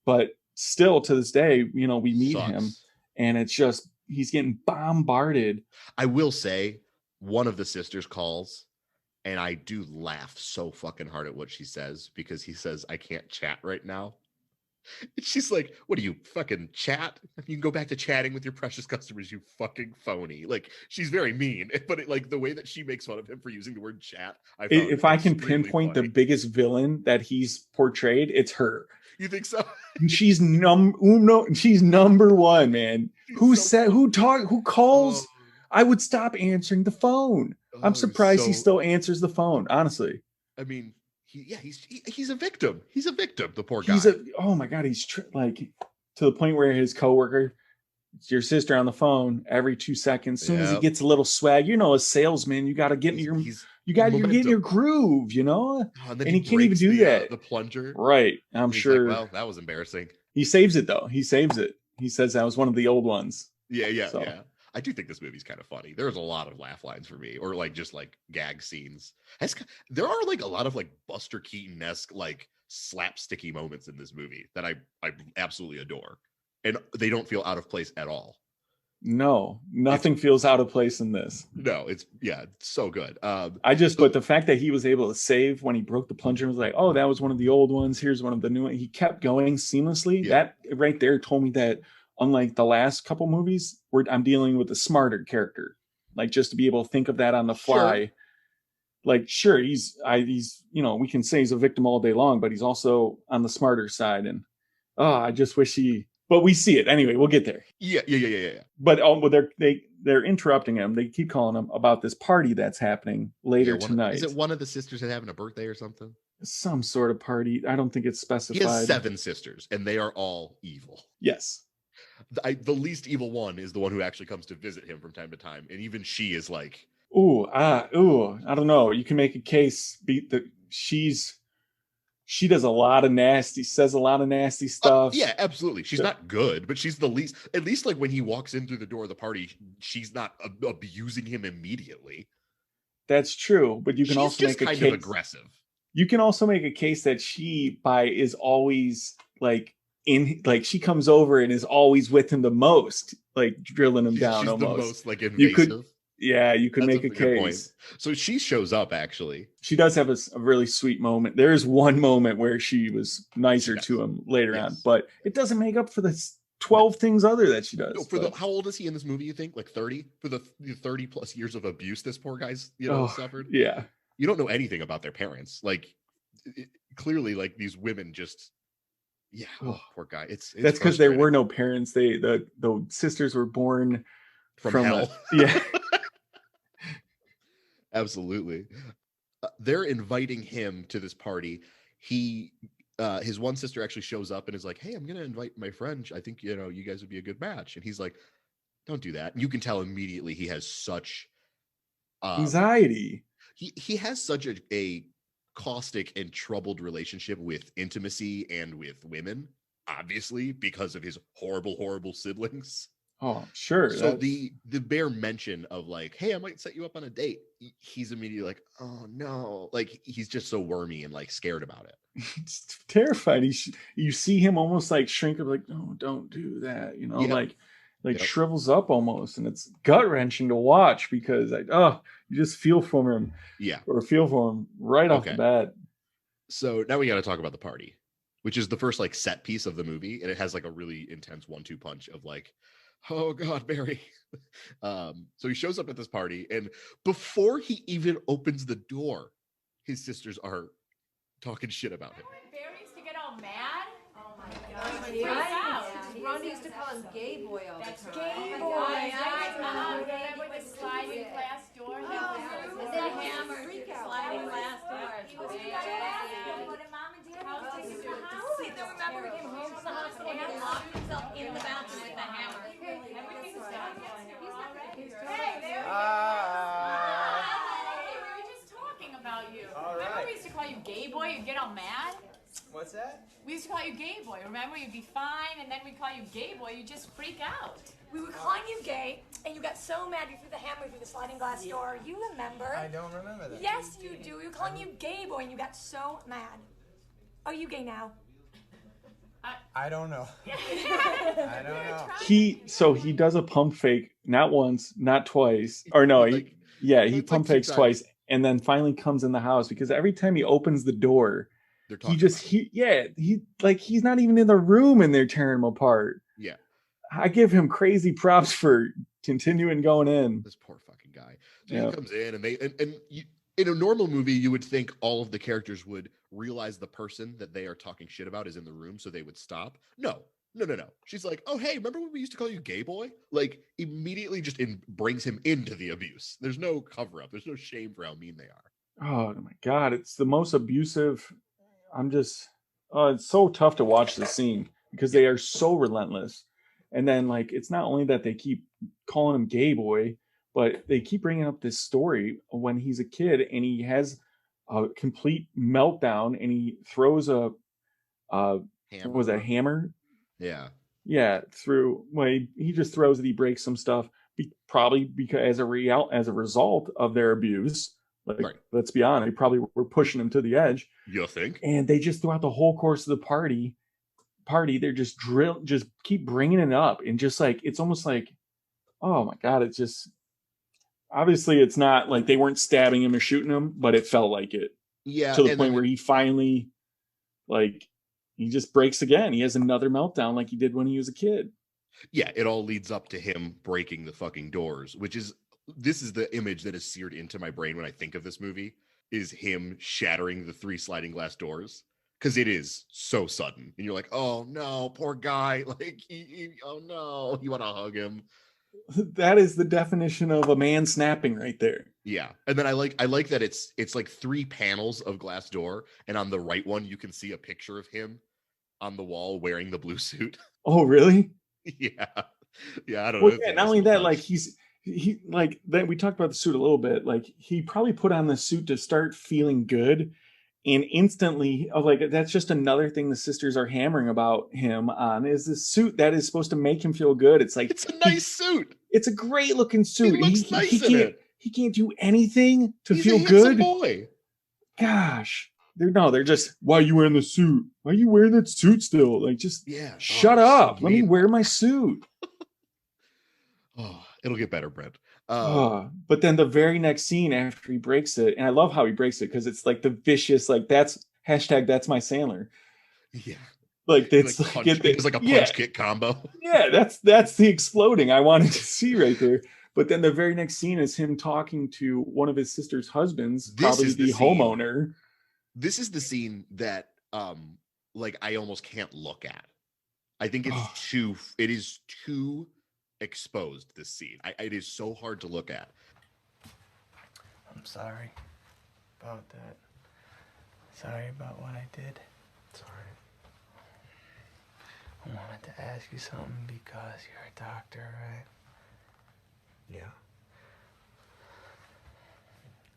S2: but still to this day, we meet him, and it's just he's getting bombarded.
S1: I will say one of the sisters calls. And I do laugh so fucking hard at what she says because he says, "I can't chat right now." And she's like, "What do you fucking chat? You can go back to chatting with your precious customers, you fucking phony." Like she's very mean, but the way that she makes fun of him for using the word chat.
S2: If I can pinpoint the biggest villain that he's portrayed, it's her.
S1: You think so?
S2: She's she's number one, man. Who calls? I would stop answering the phone. I'm surprised he still answers the phone, honestly.
S1: I mean, he's a victim. He's a victim, the poor guy.
S2: Oh my God, he's like to the point where his coworker, your sister on the phone every 2 seconds. As soon as he gets a little swag, a salesman, you got to get in your groove, and he can't even do that.
S1: The plunger.
S2: Right. I'm sure.
S1: Like, well, that was embarrassing.
S2: He saves it though. He saves it. He says that was one of the old ones.
S1: Yeah. I do think this movie's kind of funny. There's a lot of laugh lines for me, or just gag scenes. There are a lot of Buster Keaton-esque slapsticky moments in this movie that I absolutely adore, and they don't feel out of place at all.
S2: No, nothing feels out of place in this.
S1: No, it's so good.
S2: But the fact that he was able to save when he broke the plunger was like, oh, that was one of the old ones. Here's one of the new ones. He kept going seamlessly. Yeah. That right there told me that. Unlike the last couple movies, where I'm dealing with a smarter character, just to be able to think of that on the fly. Sure. He's we can say he's a victim all day long, but he's also on the smarter side. And I just wish but we see it anyway. We'll get there.
S1: Yeah.
S2: But they're interrupting him. They keep calling him about this party that's happening later tonight.
S1: Is it one of the sisters that having a birthday or something?
S2: Some sort of party. I don't think it's specified.
S1: He has 7 sisters, and they are all evil.
S2: Yes.
S1: The least evil one is the one who actually comes to visit him from time to time, and even she is like,
S2: I don't know. You can make a case she does a lot of says a lot of nasty stuff.
S1: Yeah, absolutely. She's not good, but she's the least. At least when he walks in through the door of the party, she's not abusing him immediately.
S2: That's true, but you can also make a case
S1: of aggressive.
S2: You can also make a case that she is always she comes over and is always with him the most, drilling him down. She's almost
S1: the most invasive.
S2: You could make a case. Point.
S1: So she shows up. Actually,
S2: she does have a really sweet moment. There is one moment where she was nicer to him later on, but it doesn't make up for the 12 things other that she does.
S1: No, how old is he in this movie? You think 30 for the 30 plus years of abuse this poor guy's suffered.
S2: Yeah,
S1: you don't know anything about their parents. Clearly, these women just. Yeah, poor guy. It's
S2: that's because there were no parents. The sisters were born
S1: from hell.
S2: Yeah,
S1: absolutely. they're inviting him to this party. His one sister actually shows up and is like, "Hey, I'm gonna invite my friend. I think you guys would be a good match." And he's like, "Don't do that." And you can tell immediately he has such
S2: anxiety.
S1: He has such a caustic and troubled relationship with intimacy and with women, obviously because of his horrible siblings.
S2: Oh, sure.
S1: So the bare mention of like, "Hey, I might set you up on a date," he's immediately like, "Oh no!" Like he's just so wormy and like scared about it.
S2: It's terrified. You see him almost like shrink up, like, "No, don't do that." Like shrivels up almost, and it's gut wrenching to watch because you just feel for him.
S1: Yeah,
S2: or feel for him right off the bat.
S1: So now we got to talk about the party, which is the first like set piece of the movie, and it has like a really intense 1-2 punch of like, "Oh God, Barry." So he shows up at this party, and before he even opens the door, his sisters are talking shit about him.
S7: Barry used to get all mad.
S8: Oh my God. Ron used to call him Gay Boy all the time.
S7: Gay Boy. Remember the sliding glass door?
S8: The hammer. Sliding glass door.
S7: Remember we came home from the hospital and he locked himself in the bathroom with the hammer. Everything's done. Hey, there we were just talking about you. Remember we used to call you Gay Boy? You'd get all mad?
S9: What's that?
S7: We used to call you Gay Boy. Remember, you'd be fine, and then we'd call you Gay Boy. You'd just freak out.
S10: We were calling you gay, and you got so mad you threw the hammer through the sliding glass door. You remember?
S9: I don't remember that.
S10: Yes, you do. We were calling you Gay Boy, and you got so mad. Are you gay now?
S9: I don't know. I don't know.
S2: He does a pump fake, not once, not twice, or no, he pump fakes twice, and then finally comes in the house because every time he opens the door, he's not even in the room and they're tearing him apart.
S1: Yeah.
S2: I give him crazy props for continuing going in.
S1: This poor fucking guy. So he comes in and in a normal movie, you would think all of the characters would realize the person that they are talking shit about is in the room, so they would stop. No. She's like, "Oh, hey, remember when we used to call you Gay Boy?" Like immediately just brings him into the abuse. There's no cover up. There's no shame for how mean they are.
S2: Oh my God. It's the most abusive. It's so tough to watch this scene because they are so relentless. And then like, it's not only that they keep calling him Gay Boy, but they keep bringing up this story when he's a kid and he has a complete meltdown and he throws a hammer?
S1: Yeah.
S2: Yeah. He just throws it. He breaks some stuff probably because as a result of their abuse. Like, let's be honest, they probably were pushing him to the edge.
S1: You think?
S2: And they just throughout the whole course of the party, they're just keep bringing it up, and just like it's almost like, oh my God, it's just obviously it's not like they weren't stabbing him or shooting him, but it felt like it.
S1: Yeah,
S2: to the point where he finally, like, he just breaks again. He has another meltdown like he did when he was a kid.
S1: Yeah, it all leads up to him breaking the fucking doors, this is the image that is seared into my brain when I think of this movie, is him shattering the 3 sliding glass doors. Because it is so sudden. And you're like, oh no, poor guy. Like, oh no, you want to hug him.
S2: That is the definition of a man snapping right there.
S1: Yeah. And then I like that it's like 3 panels of glass door. And on the right one, you can see a picture of him on the wall wearing the blue suit.
S2: Oh, really?
S1: Yeah. Yeah, I don't know.
S2: Yeah, not only that, like he like that we talked about the suit a little bit, like he probably put on the suit to start feeling good, and instantly like that's just another thing the sisters are hammering about him on is this suit that is supposed to make him feel good. It's like
S1: it's a nice suit.
S2: It's a great looking suit.
S1: He looks nice in it.
S2: He can't do anything to
S1: He's
S2: feel
S1: a
S2: good.
S1: Boy.
S2: Gosh. They're just, why are you wearing the suit? Why are you wearing that suit still? Like, just shut up. Let me wear my suit.
S1: Oh, it'll get better, Brent.
S2: But then the very next scene after he breaks it, and I love how he breaks it because it's like the vicious, like that's my Sandler.
S1: Yeah.
S2: Like it's
S1: it's like a punch kick combo.
S2: Yeah, that's the exploding I wanted to see right there. But then the very next scene is him talking to one of his sister's husbands, probably the homeowner.
S1: This is the scene that like I almost can't look at. I think it is too exposed, this scene. It is so hard to look at.
S4: I'm sorry, about that. Sorry about what I did.
S9: It's all right.
S4: I wanted to ask you something because you're a doctor, right?
S9: Yeah.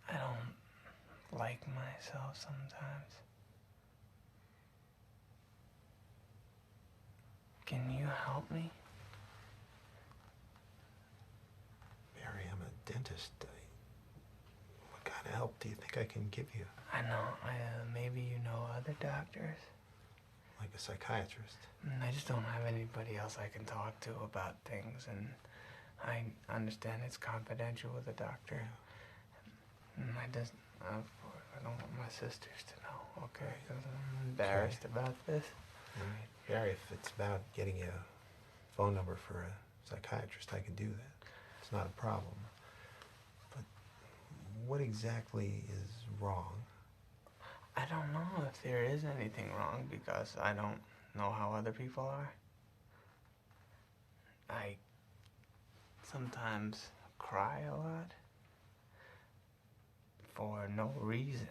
S4: I don't like myself sometimes. Can you help me?
S9: Barry, I'm a dentist. What kind of help do you think I can give you?
S4: I know. Maybe you know other doctors.
S9: Like a psychiatrist?
S4: I just don't have anybody else I can talk to about things, and I understand it's confidential with a doctor. And I don't want my sisters to know, okay? 'Cause I'm embarrassed about this.
S9: All right. Barry, if it's about getting a phone number for a psychiatrist, I can do that. It's not a problem. But what exactly is wrong?
S4: I don't know if there is anything wrong because I don't know how other people are. I sometimes cry a lot for no reason.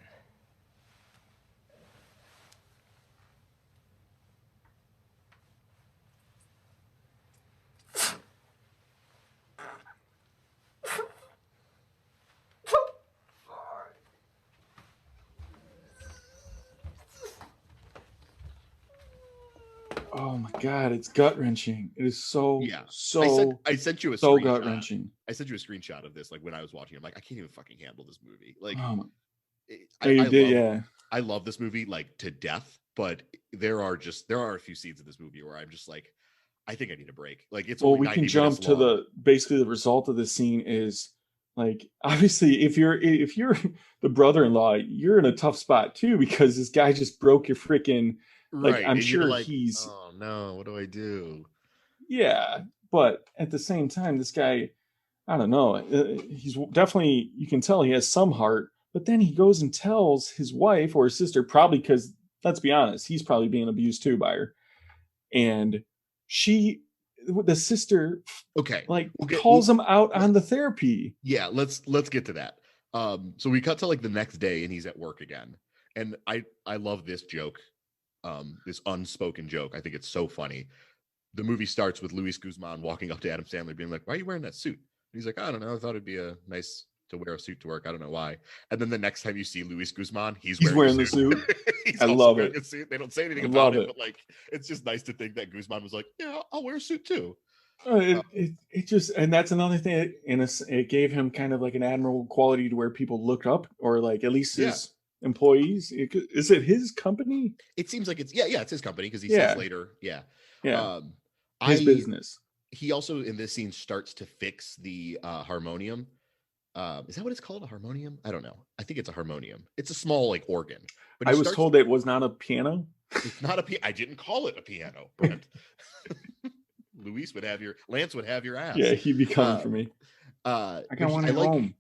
S2: Oh my God, it's gut wrenching. It is so
S1: I sent you a
S2: so
S1: screenshot.
S2: gut wrenching.
S1: I sent you a screenshot of this, like when I was watching. I'm like, I can't even fucking handle this movie. Like, I love this movie like to death, but there are a few scenes in this movie where I'm just like, I think I need a break. Like, it's only 90
S2: we can jump to
S1: long.
S2: basically the result of the scene is like, obviously if you're the brother-in-law, you're in a tough spot too, because this guy just broke your freaking like,
S1: right.
S2: I'm
S1: and
S2: sure
S1: like,
S2: he's
S1: oh no, what do I do?
S2: Yeah, but at the same time, this guy, I don't know, he's definitely, you can tell he has some heart, but then he goes and tells his wife or his sister, probably because, let's be honest, he's probably being abused too by her. And the sister, calls him out on the therapy.
S1: Yeah, let's get to that. So we cut to like the next day and he's at work again. And I love this joke, this unspoken joke. I think it's so funny. The movie starts with Luis Guzman walking up to Adam Sandler being like, why are you wearing that suit? And he's like, I don't know. I thought it'd be nice to wear a suit to work. I don't know why. And then the next time you see Luis Guzman, he's wearing the suit.
S2: I love it.
S1: They don't say anything about it, but like, it's just nice to think that Guzman was like, yeah, I'll wear a suit too.
S2: It just, and that's another thing. It gave him kind of like an admirable quality to where people look up, or like at least his employees. Is it his company?
S1: It seems like it's his company, because he says later,
S2: his business.
S1: He also in this scene starts to fix the harmonium. Is that what it's called? A harmonium? I don't know. I think it's a harmonium. It's a small like organ.
S2: But I was told it was not a piano.
S1: It's not a piano. I didn't call it a piano, Brent. Lance would have your ass.
S2: Yeah, he'd be coming for me. I got one at home.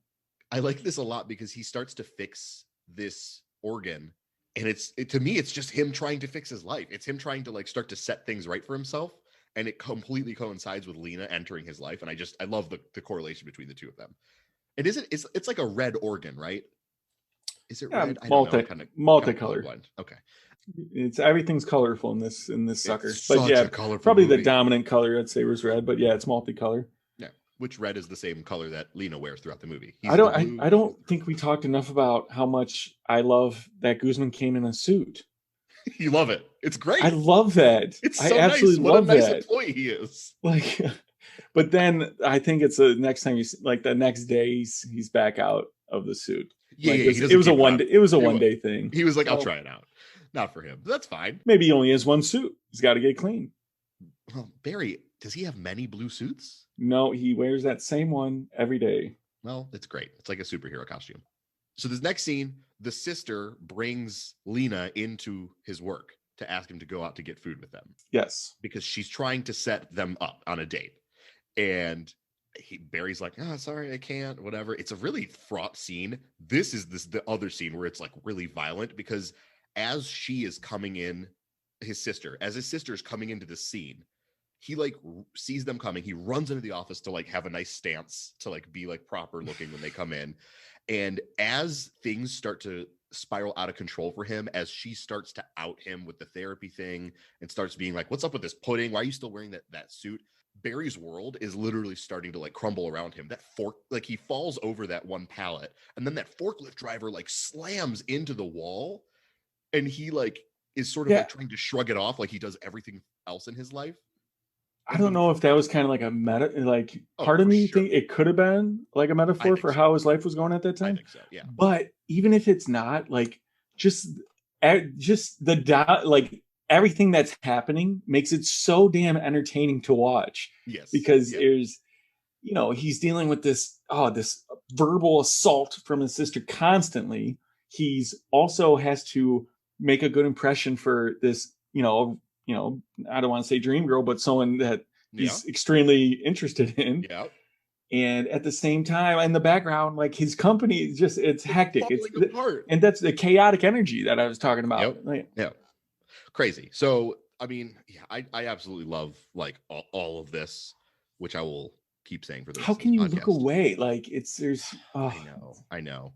S1: I like this a lot because he starts to fix this organ, and to me, it's just him trying to fix his life. It's him trying to like start to set things right for himself, and it completely coincides with Lena entering his life. And I love the correlation between the two of them. And it's like a red organ, right? Is it red?
S2: Multicolored.
S1: Okay.
S2: It's everything's colorful in this sucker. But
S1: yeah,
S2: probably movie. The dominant color I'd say was red, but yeah, it's multicolor.
S1: Yeah, which red is the same color that Lena wears throughout the movie.
S2: I don't think we talked enough about how much I love that Guzman came in a suit.
S1: You love it. It's great.
S2: I love that.
S1: It's so absolutely nice. What a nice employee he is.
S2: Like, but then I think it's the next time the next day he's back out of the suit.
S1: Yeah,
S2: like, it was a one day. It was a one day thing.
S1: He was like, I'll try it out. Not for him. That's fine.
S2: Maybe he only has one suit. He's got to get clean.
S1: Well, Barry, does he have many blue suits?
S2: No, he wears that same one every day.
S1: Well, it's great. It's like a superhero costume. So this next scene, the sister brings Lena into his work to ask him to go out to get food with them.
S2: Yes.
S1: Because she's trying to set them up on a date. And Barry's like, sorry, I can't, whatever. It's a really fraught scene. This is the other scene where it's like really violent, because as she is coming in, as his sister is coming into the scene, he like sees them coming. He runs into the office to like have a nice stance, to like be like proper looking when they come in. And as things start to spiral out of control for him, as she starts to out him with the therapy thing and starts being like, what's up with this pudding? Why are you still wearing that suit? Barry's world is literally starting to like crumble around him. That fork, like he falls over that one pallet, and then that forklift driver like slams into the wall, and he like is sort of like trying to shrug it off like he does everything else in his life.
S2: I don't know if that was kind of like a meta, like part of me think it could have been like a metaphor for how his life was going at that time.
S1: I think so, yeah.
S2: But even if it's not, like just the dot, like everything that's happening makes it so damn entertaining to watch.
S1: Yes,
S2: because there's, you know, he's dealing with this verbal assault from his sister constantly. He's also has to make a good impression for this, you know, I don't want to say dream girl, but someone that he's extremely interested in.
S1: Yeah.
S2: And at the same time, in the background, like his company is just, it's hectic. It's apart. And that's the chaotic energy that I was talking about.
S1: Yeah. Crazy. So, I mean, I absolutely love like all of this, which I will keep saying for this.
S2: How can you look away? Like
S1: I know.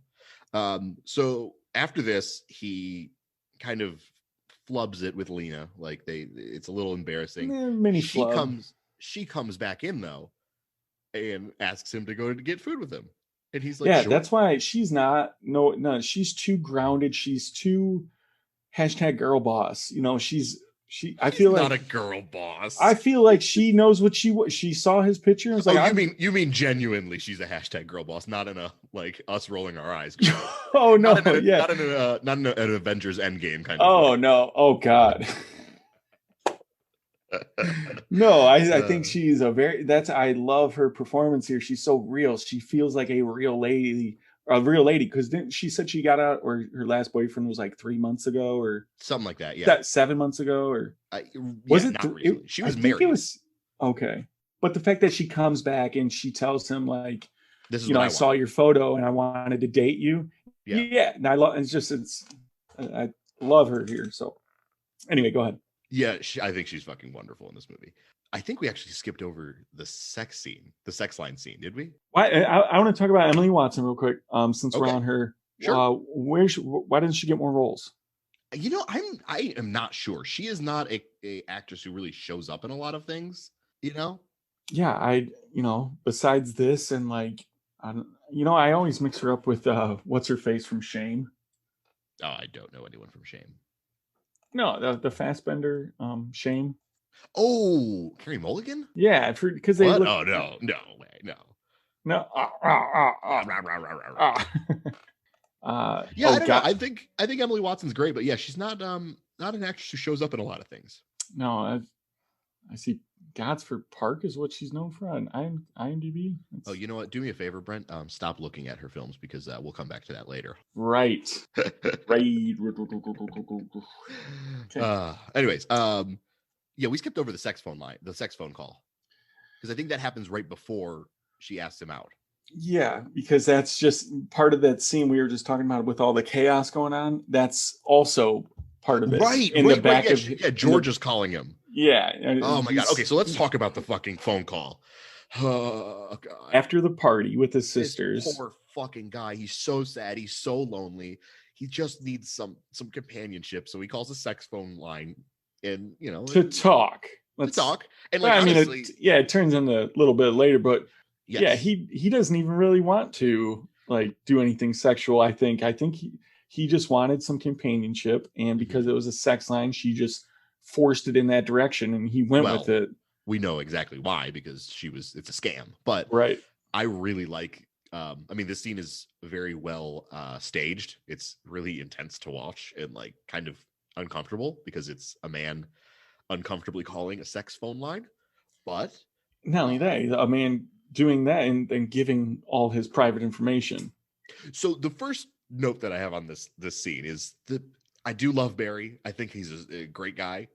S1: So after this, he kind of flubs it with Lena. Like it's a little embarrassing. She comes back in though and asks him to go to get food with him. And he's like, sure.
S2: That's why she's not, she's too grounded. She's too #girl boss. You know, she's I feel like
S1: not a girl boss.
S2: I feel like she knows what she saw his picture and was like,
S1: you mean genuinely she's a #girl boss, not in a like us rolling our eyes.
S2: Oh no,
S1: not in an Avengers Endgame kind of.
S2: Oh no, oh god. No, I think she's I love her performance here. She's so real. She feels like a real lady, because she said she got out, or her last boyfriend was like 3 months ago or
S1: something like that. Yeah,
S2: 7 months ago, or
S1: was it? Not recently. She was married.
S2: It was okay, but the fact that she comes back and she tells him like,
S1: "This is
S2: I saw your photo and I wanted to date you." Yeah, and I love. I love her here. So anyway, go ahead.
S1: Yeah, I think she's fucking wonderful in this movie. I think we actually skipped over the sex line scene, did we?
S2: I want to talk about Emily Watson real quick, since we're on her.
S1: Sure.
S2: Why didn't she get more roles?
S1: You know, I am not sure. She is not a actress who really shows up in a lot of things, you know?
S2: Yeah, besides this and like, I always mix her up with what's her face from Shame.
S1: Oh, I don't know anyone from Shame.
S2: No, the Fassbender Shame.
S1: Oh, Carey Mulligan?
S2: Yeah, because they look...
S1: Oh no way, no.
S2: Yeah,
S1: I don't know. I think Emily Watson's great, but yeah, she's not an actress who shows up in a lot of things.
S2: No, I see Godsford Park is what she's known for on IMDb.
S1: Oh, you know what? Do me a favor, Brent. Stop looking at her films because we'll come back to that later.
S2: Right. Right.
S1: Okay. Anyways, yeah, we skipped over the sex phone call, because I think that happens right before she asks him out.
S2: Yeah, because that's just part of that scene we were just talking about with all the chaos going on. That's also part of it.
S1: Right.
S2: In the back of
S1: George is calling him.
S2: Yeah.
S1: Oh my god. Okay, so let's talk about the fucking phone call. Oh god.
S2: After the party with his sisters.
S1: This poor fucking guy. He's so sad. He's so lonely. He just needs some companionship. So he calls a sex phone line, and
S2: to talk.
S1: And
S2: like, honestly, it turns into a little bit later, but yeah, he doesn't even really want to like do anything sexual. I think he just wanted some companionship, and because it was a sex line, she just forced it in that direction, and he went with it.
S1: We know exactly why, because it's a scam. But
S2: right,
S1: I really like. This scene is very well staged. It's really intense to watch and like kind of uncomfortable because it's a man uncomfortably calling a sex phone line. But
S2: not only that, a man doing that and giving all his private information.
S1: So the first note that I have on this scene is that I do love Barry. I think he's a great guy.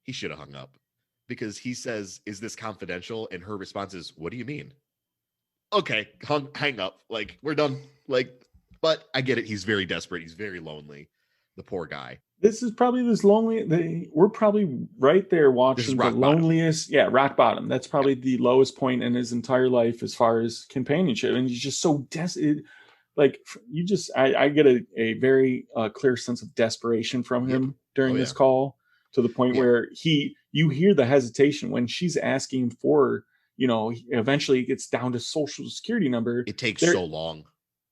S1: He should have hung up, because he says, "Is this confidential?" And her response is, "What do you mean?" Okay, hang up. Like, we're done. Like, but I get it. He's very desperate. He's very lonely. The poor guy.
S2: This is probably we're probably right there watching the loneliest. Yeah, rock bottom. That's probably the lowest point in his entire life as far as companionship. And he's just so like I get a very clear sense of desperation from him during this call, to the point where you hear the hesitation when she's asking for, eventually it gets down to social security number.
S1: It takes so long.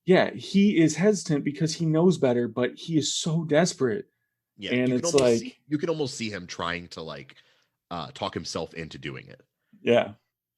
S2: Yeah, he is hesitant because he knows better, but he is so desperate.
S1: Yeah,
S2: and it's like
S1: you can almost see him trying to like talk himself into doing it.
S2: Yeah,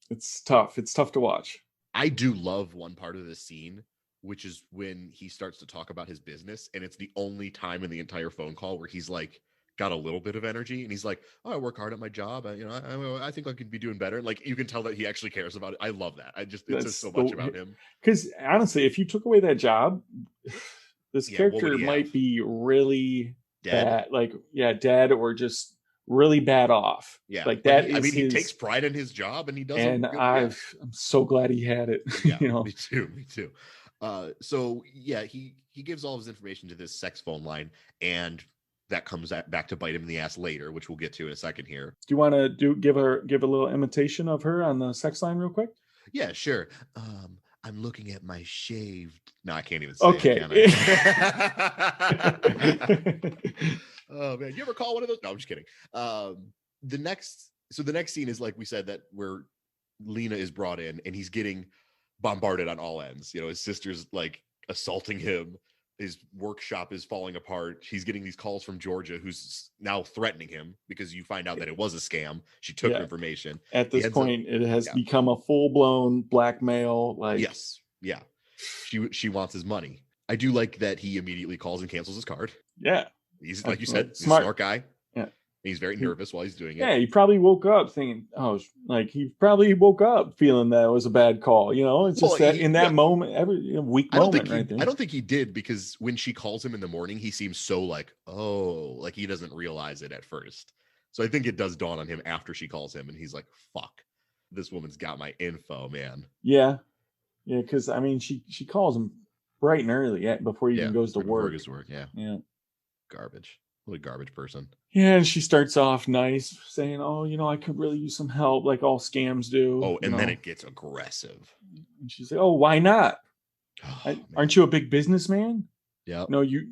S2: it's tough. It's tough to watch.
S1: I do love one part of this scene, which is when he starts to talk about his business, and it's the only time in the entire phone call where he's like got a little bit of energy, and he's like, "Oh, I work hard at my job. I think I could be doing better." Like, you can tell that he actually cares about it. I love that. It says so much about him.
S2: Because honestly, if you took away that job, this character might be really
S1: dead.
S2: Dead, or just really bad off.
S1: Yeah,
S2: like that.
S1: He takes pride in his job, and he does.
S2: And I'm so glad he had it.
S1: Yeah, me too. So yeah, he gives all of his information to this sex phone line, and that comes back to bite him in the ass later, which we'll get to in a second here.
S2: Do you want to give a little imitation of her on the sex line real quick?
S1: Yeah, sure. I'm looking at my shaved. No, I can't even say
S2: it,
S1: can I? Oh man, you ever call one of those? No, I'm just kidding. The next scene is, like we said, that where Lena is brought in, and he's getting bombarded on all ends. His sister's like assaulting him. His workshop is falling apart. He's getting these calls from Georgia, who's now threatening him because you find out that it was a scam. She took information.
S2: At this point, it has become a full-blown blackmail.
S1: Yes. Yeah. She wants his money. I do like that he immediately calls and cancels his card.
S2: Yeah.
S1: He's, like you said, he's a smart guy.
S2: Yeah.
S1: He's very nervous while he's doing it.
S2: Yeah, he probably woke up thinking, he probably woke up feeling that it was a bad call. It's just that in that moment, every weak moment right there.
S1: I don't think he did, because when she calls him in the morning, he seems so like he doesn't realize it at first. So I think it does dawn on him after she calls him, and he's like, fuck, this woman's got my info, man.
S2: Yeah. Yeah, because she calls him bright and early before he even goes to work.
S1: Yeah. Garbage. What a garbage person.
S2: Yeah, and she starts off nice, saying, I could really use some help, like all scams do.
S1: Oh, and then it gets aggressive.
S2: And she's like, oh, why not? Aren't you a big businessman?
S1: Yeah.
S2: No, you.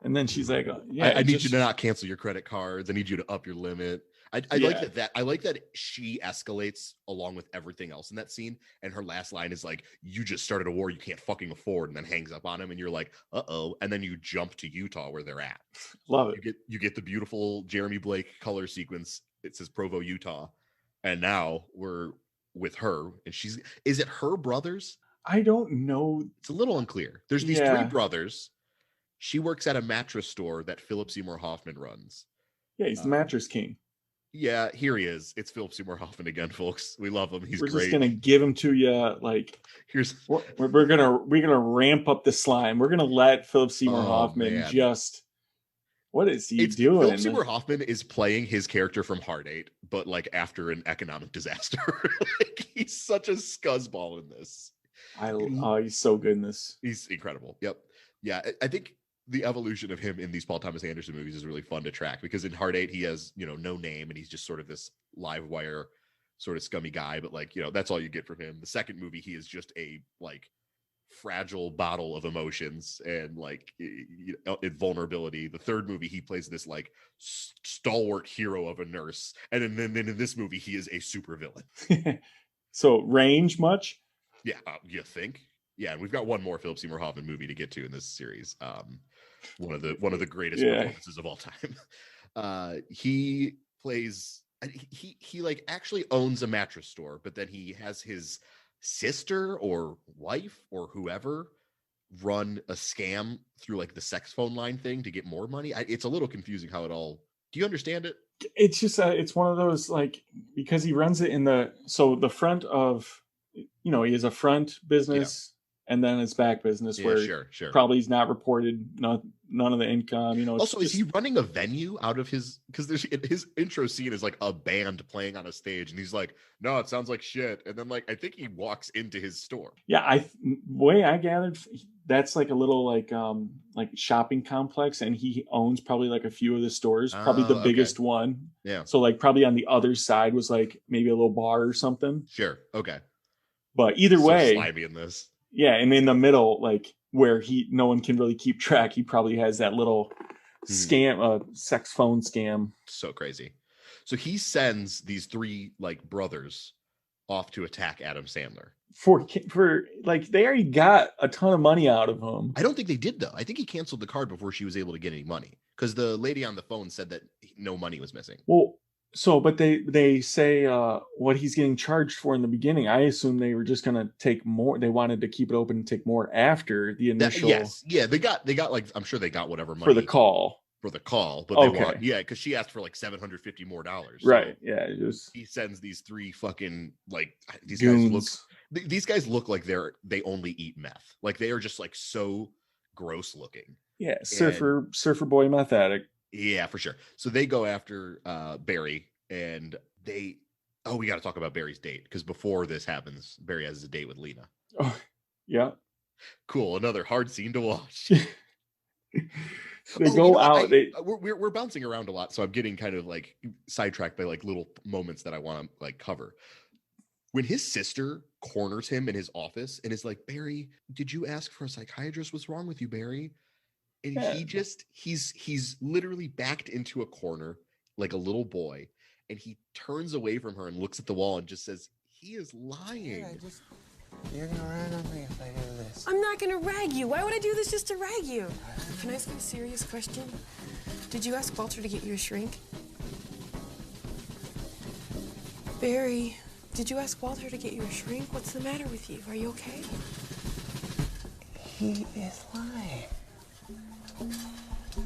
S2: And then she's like,
S1: I need you to not cancel your credit cards. I need you to up your limit. I like that. I like that she escalates along with everything else in that scene. And her last line is like, "You just started a war you can't fucking afford," and then hangs up on him. And you're like, "Uh-oh!" And then you jump to Utah where they're at.
S2: Love it.
S1: You get the beautiful Jeremy Blake color sequence. It says Provo, Utah, and now we're with her. And is it her brothers?
S2: I don't know.
S1: It's a little unclear. There's these three brothers. She works at a mattress store that Philip Seymour Hoffman runs.
S2: Yeah, he's the mattress king.
S1: Yeah, here he is. It's Philip Seymour Hoffman again, folks. We love him. We're
S2: great.
S1: Just
S2: gonna give him to you. Like, we're gonna ramp up the slime. We're gonna let Philip Seymour Hoffman just. What is he doing?
S1: Philip Seymour Hoffman is playing his character from Hard 8, but like after an economic disaster. Like, he's such a scuzzball in this.
S2: He's so good in this.
S1: He's incredible. Yep. Yeah, I think the evolution of him in these Paul Thomas Anderson movies is really fun to track, because in Hard 8 he has no name, and he's just sort of this live wire sort of scummy guy, but like that's all you get from him. The second movie, he is just a like fragile bottle of emotions and like vulnerability. The third movie, he plays this like stalwart hero of a nurse, and then in this movie he is a super villain.
S2: So range much?
S1: Yeah, you think? Yeah, and we've got one more Philip Seymour Hoffman movie to get to in this series. One of the greatest performances of all time. He plays. He like actually owns a mattress store, but then he has his sister or wife or whoever run a scam through like the sex phone line thing to get more money. It's a little confusing how it all. Do you understand it?
S2: It's just it's one of those, like, because he runs it in the front of he has a front business. and then it's back business where
S1: sure.
S2: probably he's not reported none of the income.
S1: Also, is he running a venue out of his? Because his intro scene is like a band playing on a stage, and he's like, "No, it sounds like shit." And then I think he walks into his store.
S2: Yeah, way I gathered, that's like a little like shopping complex, and he owns probably like a few of the stores, probably the biggest one.
S1: Yeah.
S2: So like probably on the other side was like maybe a little bar or something.
S1: Sure. Okay.
S2: But either way,
S1: slimy in this.
S2: Yeah, and in the middle, like where no one can really keep track, he probably has that little scam, sex phone scam.
S1: So crazy. So he sends these 3 brothers off to attack Adam Sandler.
S2: For like they already got a ton of money out of him.
S1: I don't think they did though. I think he canceled the card before she was able to get any money because the lady on the phone said that no money was missing.
S2: Well, but they say what he's getting charged for in the beginning. I assume they were just going to take more. They wanted to keep it open and take more after the initial.
S1: They got like, I'm sure they got whatever money
S2: for the call.
S1: But they want, because she asked for like $750 more.
S2: Right.
S1: So
S2: yeah.
S1: He sends these 3 fucking these
S2: goons.
S1: guys look. These guys look like they only eat meth. Like they are just like so gross looking.
S2: Yeah, surfer boy meth addict.
S1: Yeah, for sure. So they go after Barry, and we got to talk about Barry's date, because before this happens, Barry has a date with Lena.
S2: Oh, yeah.
S1: Cool. Another hard scene to watch.
S2: They go out.
S1: We're bouncing around a lot, so I'm getting kind of like sidetracked by like little moments that I want to like cover. When his sister corners him in his office and is like, "Barry, did you ask for a psychiatrist? What's wrong with you, Barry?" And he's literally backed into a corner like a little boy, and he turns away from her and looks at the wall and just says, "He is lying."
S4: You're gonna rag on me if I do this.
S6: I'm not gonna rag you. Why would I do this just to rag you? Can I ask you a serious question? Did you ask Walter to get you a shrink? Barry, did you ask Walter to get you a shrink? What's the matter with you? Are you okay?
S4: He is lying.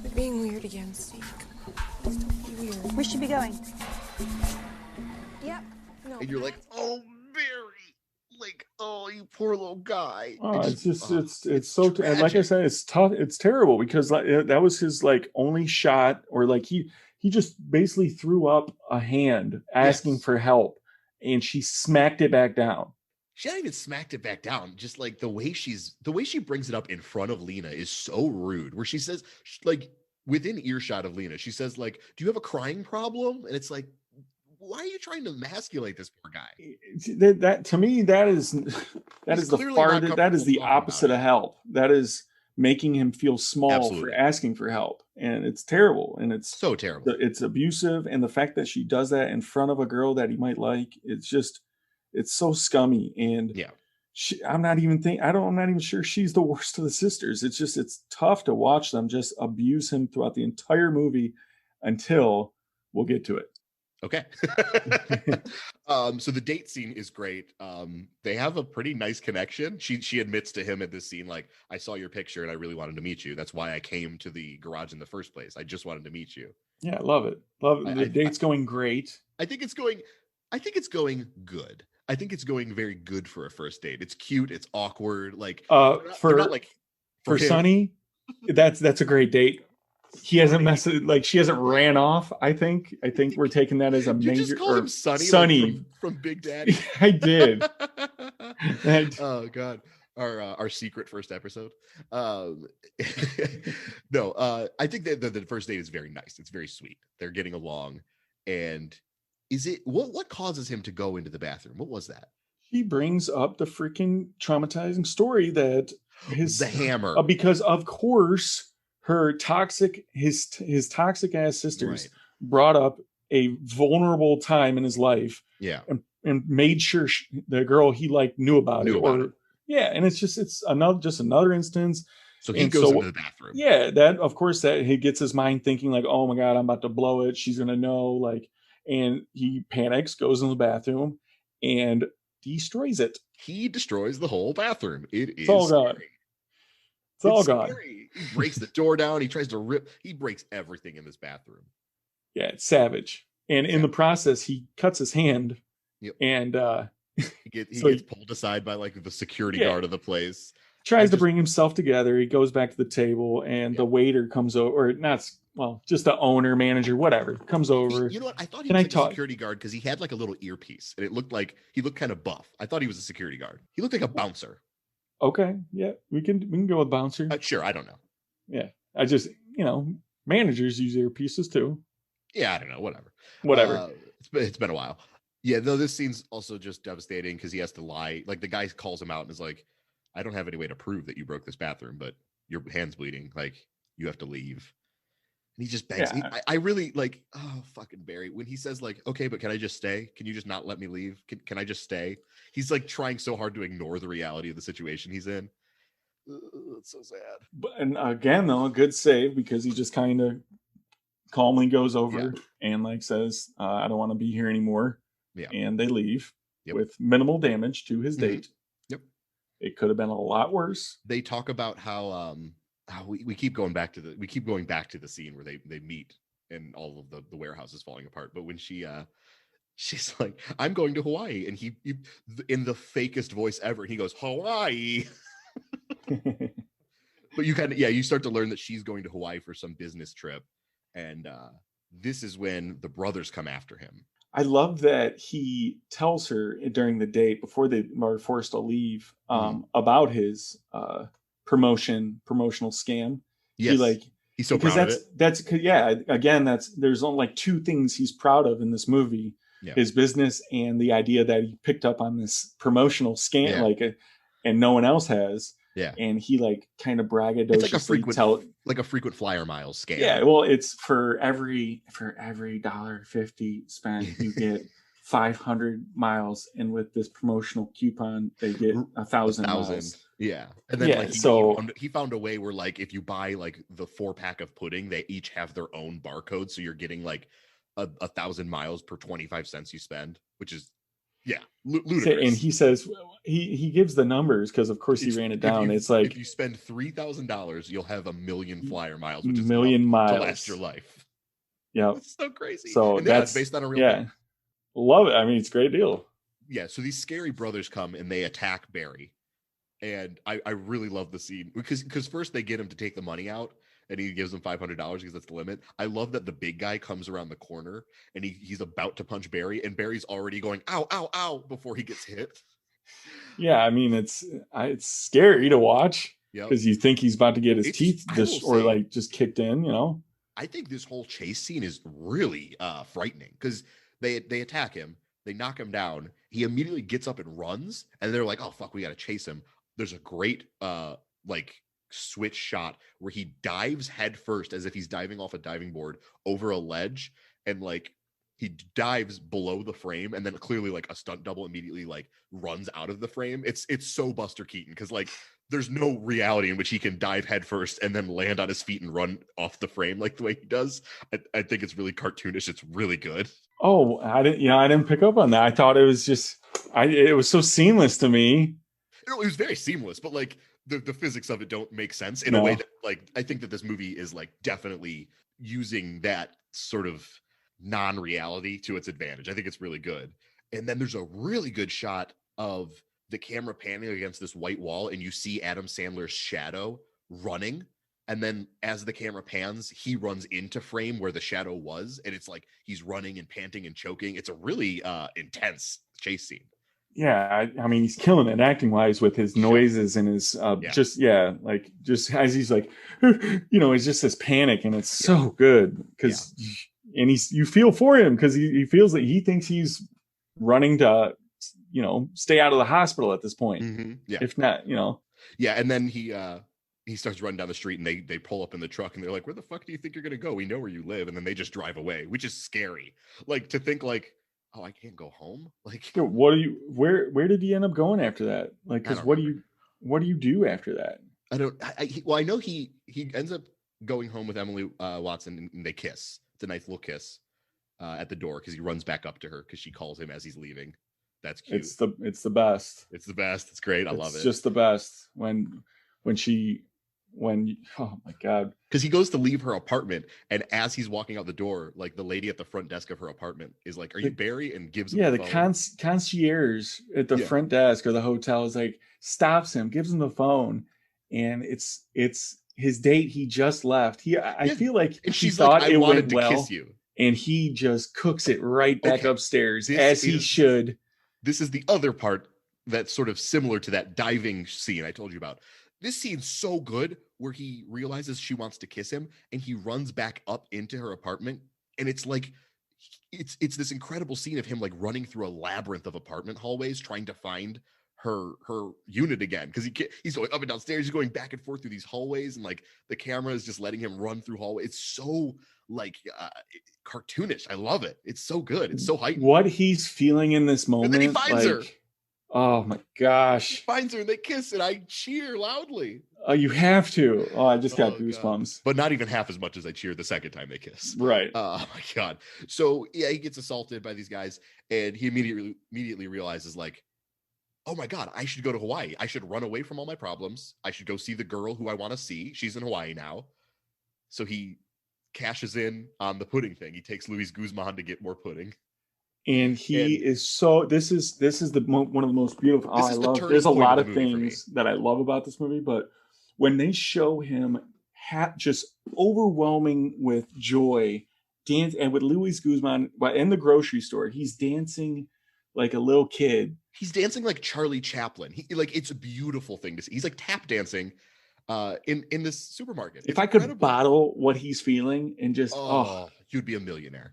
S6: You're being weird again, Steve. Please don't be weird.
S7: We should be going. Yep.
S6: No.
S1: And you're like, "Oh, Barry." Like, oh, you poor little guy.
S2: Oh, it's so like I said, it's tough. It's terrible because that was his like only shot, or like he just basically threw up a hand asking for help, and she smacked it back down.
S1: She hadn't even smacked it back down. Just like the way she brings it up in front of Lena is so rude. Where she says, like within earshot of Lena, she says like, "Do you have a crying problem?" And it's like, why are you trying to emasculate this poor guy?
S2: That to me, that is the opposite of help. That is making him feel small for asking for help, and it's terrible. And it's
S1: so terrible.
S2: It's abusive, and the fact that she does that in front of a girl that he might like, it's so scummy. And I'm not even sure she's the worst of the sisters. It's tough to watch them just abuse him throughout the entire movie until we'll get to it.
S1: Okay. So the date scene is great. They have a pretty nice connection. She admits to him at this scene, like, "I saw your picture and I really wanted to meet you. That's why I came to the garage in the first place. I just wanted to meet you."
S2: Yeah, I love it. The date's going great.
S1: I think it's going good. I think it's going very good for a first date. It's cute. It's awkward. Like
S2: for Sonny, that's a great date. He hasn't she hasn't ran off. I think we're taking that as a major.
S1: You just call him Sonny.
S2: Sonny
S1: from Big Daddy.
S2: I did.
S1: Oh God, our secret first episode. No, I think that the first date is very nice. It's very sweet. They're getting along, and what causes him to go into the bathroom? What was that?
S2: He brings up the freaking traumatizing story that
S1: the hammer,
S2: because of course. His toxic ass sisters brought up a vulnerable time in his life, and made sure the girl he liked knew about it. Yeah, and it's another instance.
S1: So he goes into the bathroom.
S2: Yeah, that of course that he gets his mind thinking like, "Oh my God, I'm about to blow it. She's gonna know." Like, and he panics, goes in the bathroom, and destroys it.
S1: He destroys the whole bathroom. It's
S2: all gone. It's all gone.
S1: Scary. He breaks the door down. He tries to he breaks everything in this bathroom.
S2: Yeah, it's savage. And in the process, he cuts his hand.
S1: Yep.
S2: And
S1: he gets pulled aside by like the security guard of the place.
S2: tries to bring himself together. He goes back to the table, and the waiter comes over, or not, well, just the owner, manager, whatever, comes over.
S1: You know what? I thought he was like a security guard because he had like a little earpiece, and it looked like he looked kind of buff. I thought he was a security guard. He looked like a bouncer.
S2: Okay, yeah, we can go with bouncer.
S1: Sure, I don't know.
S2: Yeah, I just, managers use earpieces too.
S1: Yeah, I don't know.
S2: Whatever.
S1: It's been a while. Yeah, no, this scene's also just devastating because he has to lie. Like the guy calls him out and is like, I don't have any way to prove that you broke this bathroom, but your hand's bleeding. Like, you have to leave. And he just begs.
S2: Yeah.
S1: I really like, oh, fucking Barry. When he says like, okay, but can I just stay? Can you just not let me leave? Can I just stay? He's like trying so hard to ignore the reality of the situation he's in. It's so sad.
S2: And again, though, a good save because he just kind of calmly goes over and like says, I don't want to be here anymore.
S1: Yeah.
S2: And they leave with minimal damage to his date.
S1: Yep.
S2: It could have been a lot worse.
S1: They talk about how we keep going back to the scene where they meet and all of the warehouse is falling apart. But when she's like, I'm going to Hawaii, and he in the fakest voice ever, he goes, Hawaii. But you start to learn that she's going to Hawaii for some business trip, and this is when the brothers come after him.
S2: I love that he tells her during the date before they are forced to leave about his promotional scam.
S1: Yes. He's so proud of it.
S2: There's only like two things he's proud of in this movie: his business and the idea that he picked up on this promotional scam, and no one else has.
S1: Yeah,
S2: and he like kind of braggadociously
S1: like a frequent flyer miles scam.
S2: Yeah, well, it's for every $1.50 spent, you get 500 miles, and with this promotional coupon, they get 1,000 miles.
S1: Yeah, and then he found a way where like if you buy like the 4-pack of pudding, they each have their own barcode, so you're getting like 1,000 miles per 25 cents you spend, which is ludicrous.
S2: And he says he gives the numbers because of course he ran it down. It's like
S1: if you spend $3,000, you'll have 1,000,000 flyer miles, which is
S2: miles
S1: to last your life.
S2: Yeah,
S1: it's so crazy.
S2: So
S1: that's based on a real thing.
S2: Love it. I mean, it's a great deal.
S1: Yeah. So these scary brothers come and they attack Barry, and I really love the scene because first they get him to take the money out. And he gives them $500 because that's the limit. I love that the big guy comes around the corner and he's about to punch Barry, and Barry's already going, ow, ow, ow, before he gets hit.
S2: Yeah, I mean, it's scary to watch because you think he's about to get his teeth just kicked in,
S1: I think this whole chase scene is really frightening because they attack him, they knock him down, he immediately gets up and runs, and they're like, oh, fuck, we got to chase him. There's a great, switch shot where he dives head first as if he's diving off a diving board over a ledge, and like he dives below the frame, and then clearly like a stunt double immediately like runs out of the frame. It's so Buster Keaton because like there's no reality in which he can dive head first and then land on his feet and run off the frame like the way he does. I think it's really cartoonish. It's really good.
S2: Oh, I didn't pick up on that. I thought it was just it was so seamless to me.
S1: It was very seamless, but like the physics of it don't make sense in a way that like I think that this movie is like definitely using that sort of non-reality to its advantage. I think it's really good. And then there's a really good shot of the camera panning against this white wall, and you see Adam Sandler's shadow running, and then as the camera pans, he runs into frame where the shadow was, and it's like he's running and panting and choking. It's a really intense chase scene.
S2: Yeah, I mean, he's killing it acting wise with his noises and his just as he's like, it's just this panic, and it's so good because, and you feel for him because he feels that he thinks he's running to, stay out of the hospital at this point.
S1: Mm-hmm. Yeah,
S2: if not,
S1: Yeah, and then he starts running down the street, and they pull up in the truck, and they're like, "Where the fuck do you think you're gonna go? We know where you live." And then they just drive away, which is scary. Like to think like, oh, I can't go home. Like,
S2: where did he end up going after that? Like, because what do you do after that?
S1: I don't. I know he ends up going home with Emily Watson, and they kiss. It's a nice little kiss at the door because he runs back up to her because she calls him as he's leaving. That's cute.
S2: It's the best.
S1: It's the best. It's great. I love it.
S2: It's just the best when oh my god,
S1: because he goes to leave her apartment, and as he's walking out the door, like the lady at the front desk of her apartment is like, "Are you Barry?" and gives him
S2: the concierge at the front desk or the hotel is like, stops him, gives him the phone, and it's his date he just left. I feel like
S1: and
S2: she
S1: she's like,
S2: thought
S1: I
S2: it
S1: wanted
S2: went
S1: to
S2: well,
S1: kiss you.
S2: and he just cooks it right back upstairs
S1: This
S2: he should.
S1: This is the other part that's sort of similar to that diving scene I told you about. This scene's so good where he realizes she wants to kiss him and he runs back up into her apartment, and it's like it's this incredible scene of him like running through a labyrinth of apartment hallways trying to find her unit again, because he's going up and downstairs, he's going back and forth through these hallways, and like the camera is just letting him run through hallways. It's so like cartoonish. I love it. It's so good. It's so heightened.
S2: What he's feeling in this moment,
S1: and then he finds her.
S2: Oh my gosh.
S1: He finds her and they kiss and I cheer loudly.
S2: Oh, you have to. Oh, I just got goosebumps.
S1: God. But not even half as much as I cheered the second time they kiss.
S2: Right.
S1: Oh my God. So yeah, he gets assaulted by these guys and he immediately realizes like, oh my God, I should go to Hawaii. I should run away from all my problems. I should go see the girl who I want to see. She's in Hawaii now. So he cashes in on the pudding thing. He takes Luis Guzman to get more pudding.
S2: And is so this is one of the most beautiful. I love. There's a lot of things that I love about this movie, but when they show him just overwhelming with joy, dance, and with Luis Guzman in the grocery store, he's dancing like a little kid.
S1: He's dancing like Charlie Chaplin. It's a beautiful thing to see. He's like tap dancing in this supermarket.
S2: If I could bottle what he's feeling and just
S1: you'd be a millionaire,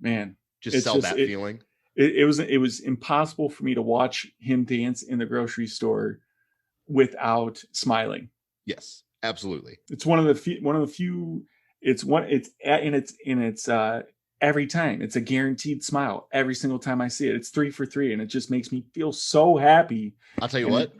S2: man.
S1: Just sell that feeling.
S2: It was impossible for me to watch him dance in the grocery store without smiling.
S1: Yes, absolutely.
S2: It's one of the few. It's every time. It's a guaranteed smile every single time I see it. It's 3 for 3, and it just makes me feel so happy.
S1: I'll tell you what.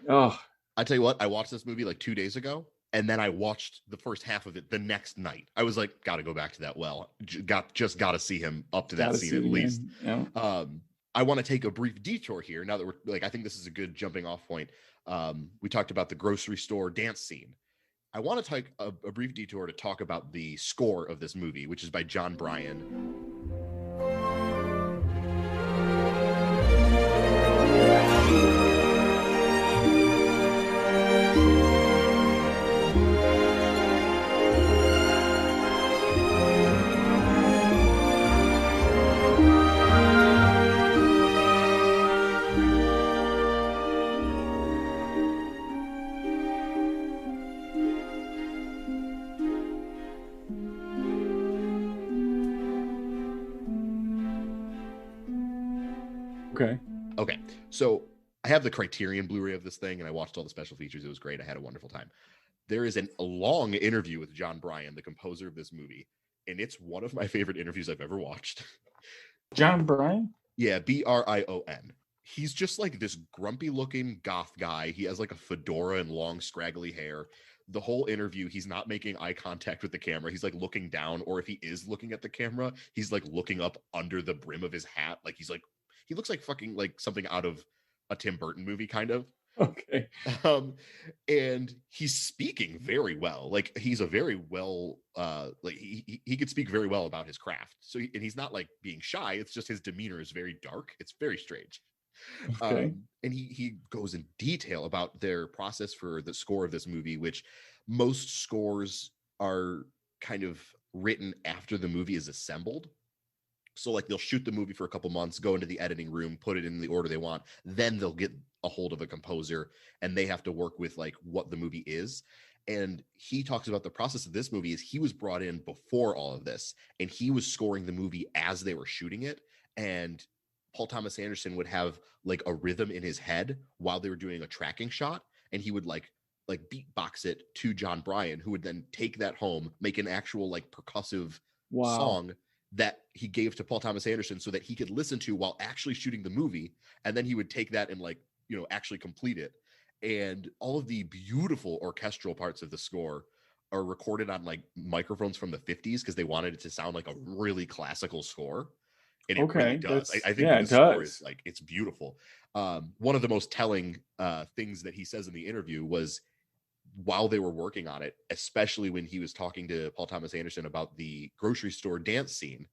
S1: I watched this movie like 2 days ago, and then I watched the first half of it the next night. I was like, got to go back to that well. Got to see him up to that scene at least.
S2: Yeah.
S1: I want to take a brief detour here. Now that we're like, I think this is a good jumping off point. We talked about the grocery store dance scene. I want to take a brief detour to talk about the score of this movie, which is by John Bryan. Okay. So I have the Criterion Blu-ray of this thing, and I watched all the special features. It was great. I had a wonderful time. There is a long interview with John Bryan, the composer of this movie, and it's one of my favorite interviews I've ever watched.
S2: John Bryan?
S1: Yeah, Brion. He's just like this grumpy-looking goth guy. He has like a fedora and long, scraggly hair. The whole interview, he's not making eye contact with the camera. He's like looking down, or if he is looking at the camera, he's like looking up under the brim of his hat. Like he looks like fucking like something out of a Tim Burton movie, kind of.
S2: Okay.
S1: And he's speaking very well. Like he's a very well, like he could speak very well about his craft. So and he's not like being shy. It's just his demeanor is very dark. It's very strange.
S2: Okay.
S1: And he goes in detail about their process for the score of this movie, which most scores are kind of written after the movie is assembled. So like they'll shoot the movie for a couple months, go into the editing room, put it in the order they want. Then they'll get a hold of a composer and they have to work with like what the movie is. And he talks about the process of this movie is he was brought in before all of this and he was scoring the movie as they were shooting it. And Paul Thomas Anderson would have like a rhythm in his head while they were doing a tracking shot. And he would like beatbox it to John Bryan, who would then take that home, make an actual like percussive song that he gave to Paul Thomas Anderson so that he could listen to while actually shooting the movie. And then he would take that and like, you know, actually complete it. And all of the beautiful orchestral parts of the score are recorded on like microphones from the 50s because they wanted it to sound like a really classical score. And it really does. I think the score is like, it's beautiful. One of the most telling things that he says in the interview was while they were working on it, especially when he was talking to Paul Thomas Anderson about the grocery store dance scene,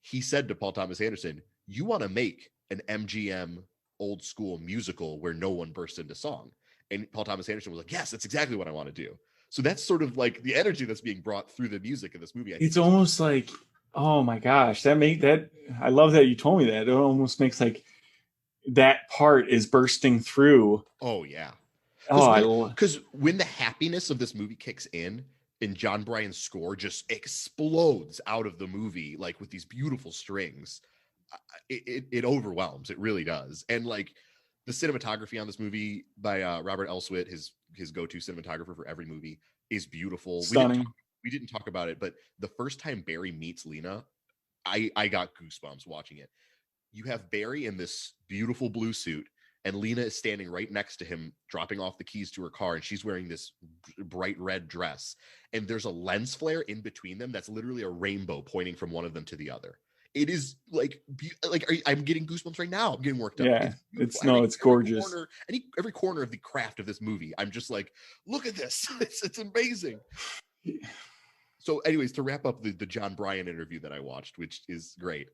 S1: he said to Paul Thomas Anderson, you want to make an MGM old school musical where no one bursts into song. And Paul Thomas Anderson was like, yes, that's exactly what I want to do. So that's sort of like the energy that's being brought through the music in this movie.
S2: It's almost like, oh my gosh, I love that you told me that. It almost makes like that part is bursting through.
S1: Oh yeah.
S2: Oh,
S1: because when the happiness of this movie kicks in and John Bryan's score just explodes out of the movie, like with these beautiful strings, it overwhelms. It really does. And like the cinematography on this movie by Robert Elswit, his go-to cinematographer for every movie, is beautiful.
S2: Stunning.
S1: We didn't talk about it, but the first time Barry meets Lena, I got goosebumps watching it. You have Barry in this beautiful blue suit, and Lena is standing right next to him, dropping off the keys to her car, and she's wearing this bright red dress. And there's a lens flare in between them that's literally a rainbow pointing from one of them to the other. It is like I'm getting goosebumps right now. I'm getting worked up.
S2: Yeah, it's gorgeous.
S1: Every corner of the craft of this movie, I'm just like, look at this. It's amazing. So anyways, to wrap up the John Bryan interview that I watched, which is great.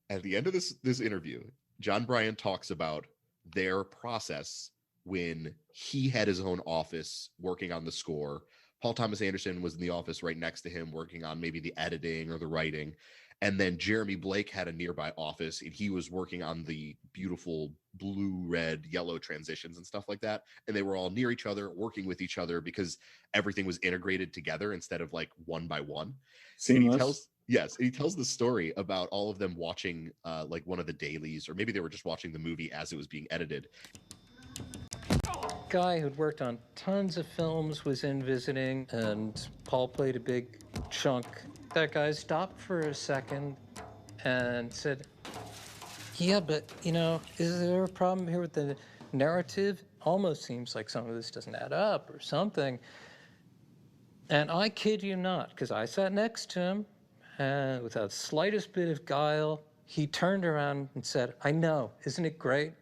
S1: At the end of this interview, John Bryan talks about their process when he had his own office working on the score. Paul Thomas Anderson was in the office right next to him working on maybe the editing or the writing. And then Jeremy Blake had a nearby office and he was working on the beautiful blue, red, yellow transitions and stuff like that. And they were all near each other, working with each other because everything was integrated together instead of like one by one.
S2: Seamless.
S1: He tells the story about all of them watching like one of the dailies, or maybe they were just watching the movie as it was being edited.
S11: Guy who'd worked on tons of films was in visiting, and Paul played a big chunk. That guy stopped for a second and said, yeah, but, is there a problem here with the narrative? Almost seems like some of this doesn't add up or something. And I kid you not, because I sat next to him, and without the slightest bit of guile, he turned around and said, I know, isn't it great?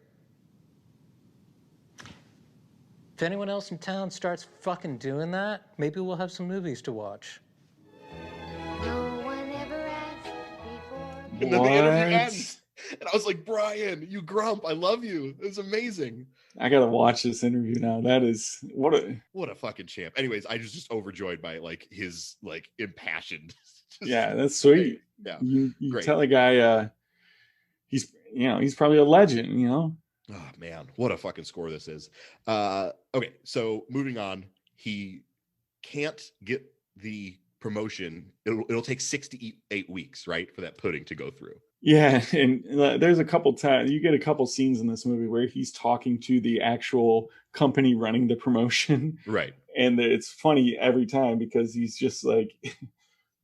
S11: If anyone else in town starts fucking doing that, maybe we'll have some movies to watch.
S12: No one ever asked before.
S1: And then the interview ends. And I was like, Brian, you grump. I love you. It's amazing.
S2: I gotta watch this interview now. That is what
S1: a fucking champ. Anyways, I was just overjoyed by like his like impassioned.
S2: Yeah, that's sweet.
S1: Yeah,
S2: you tell a guy he's probably a legend.
S1: Oh man, what a fucking score this is. Okay, so moving on, he can't get the promotion. It'll take 6 to 8 weeks, right, for that pudding to go through.
S2: Yeah, and there's a couple times you get a couple scenes in this movie where he's talking to the actual company running the promotion,
S1: right?
S2: And it's funny every time because he's just like,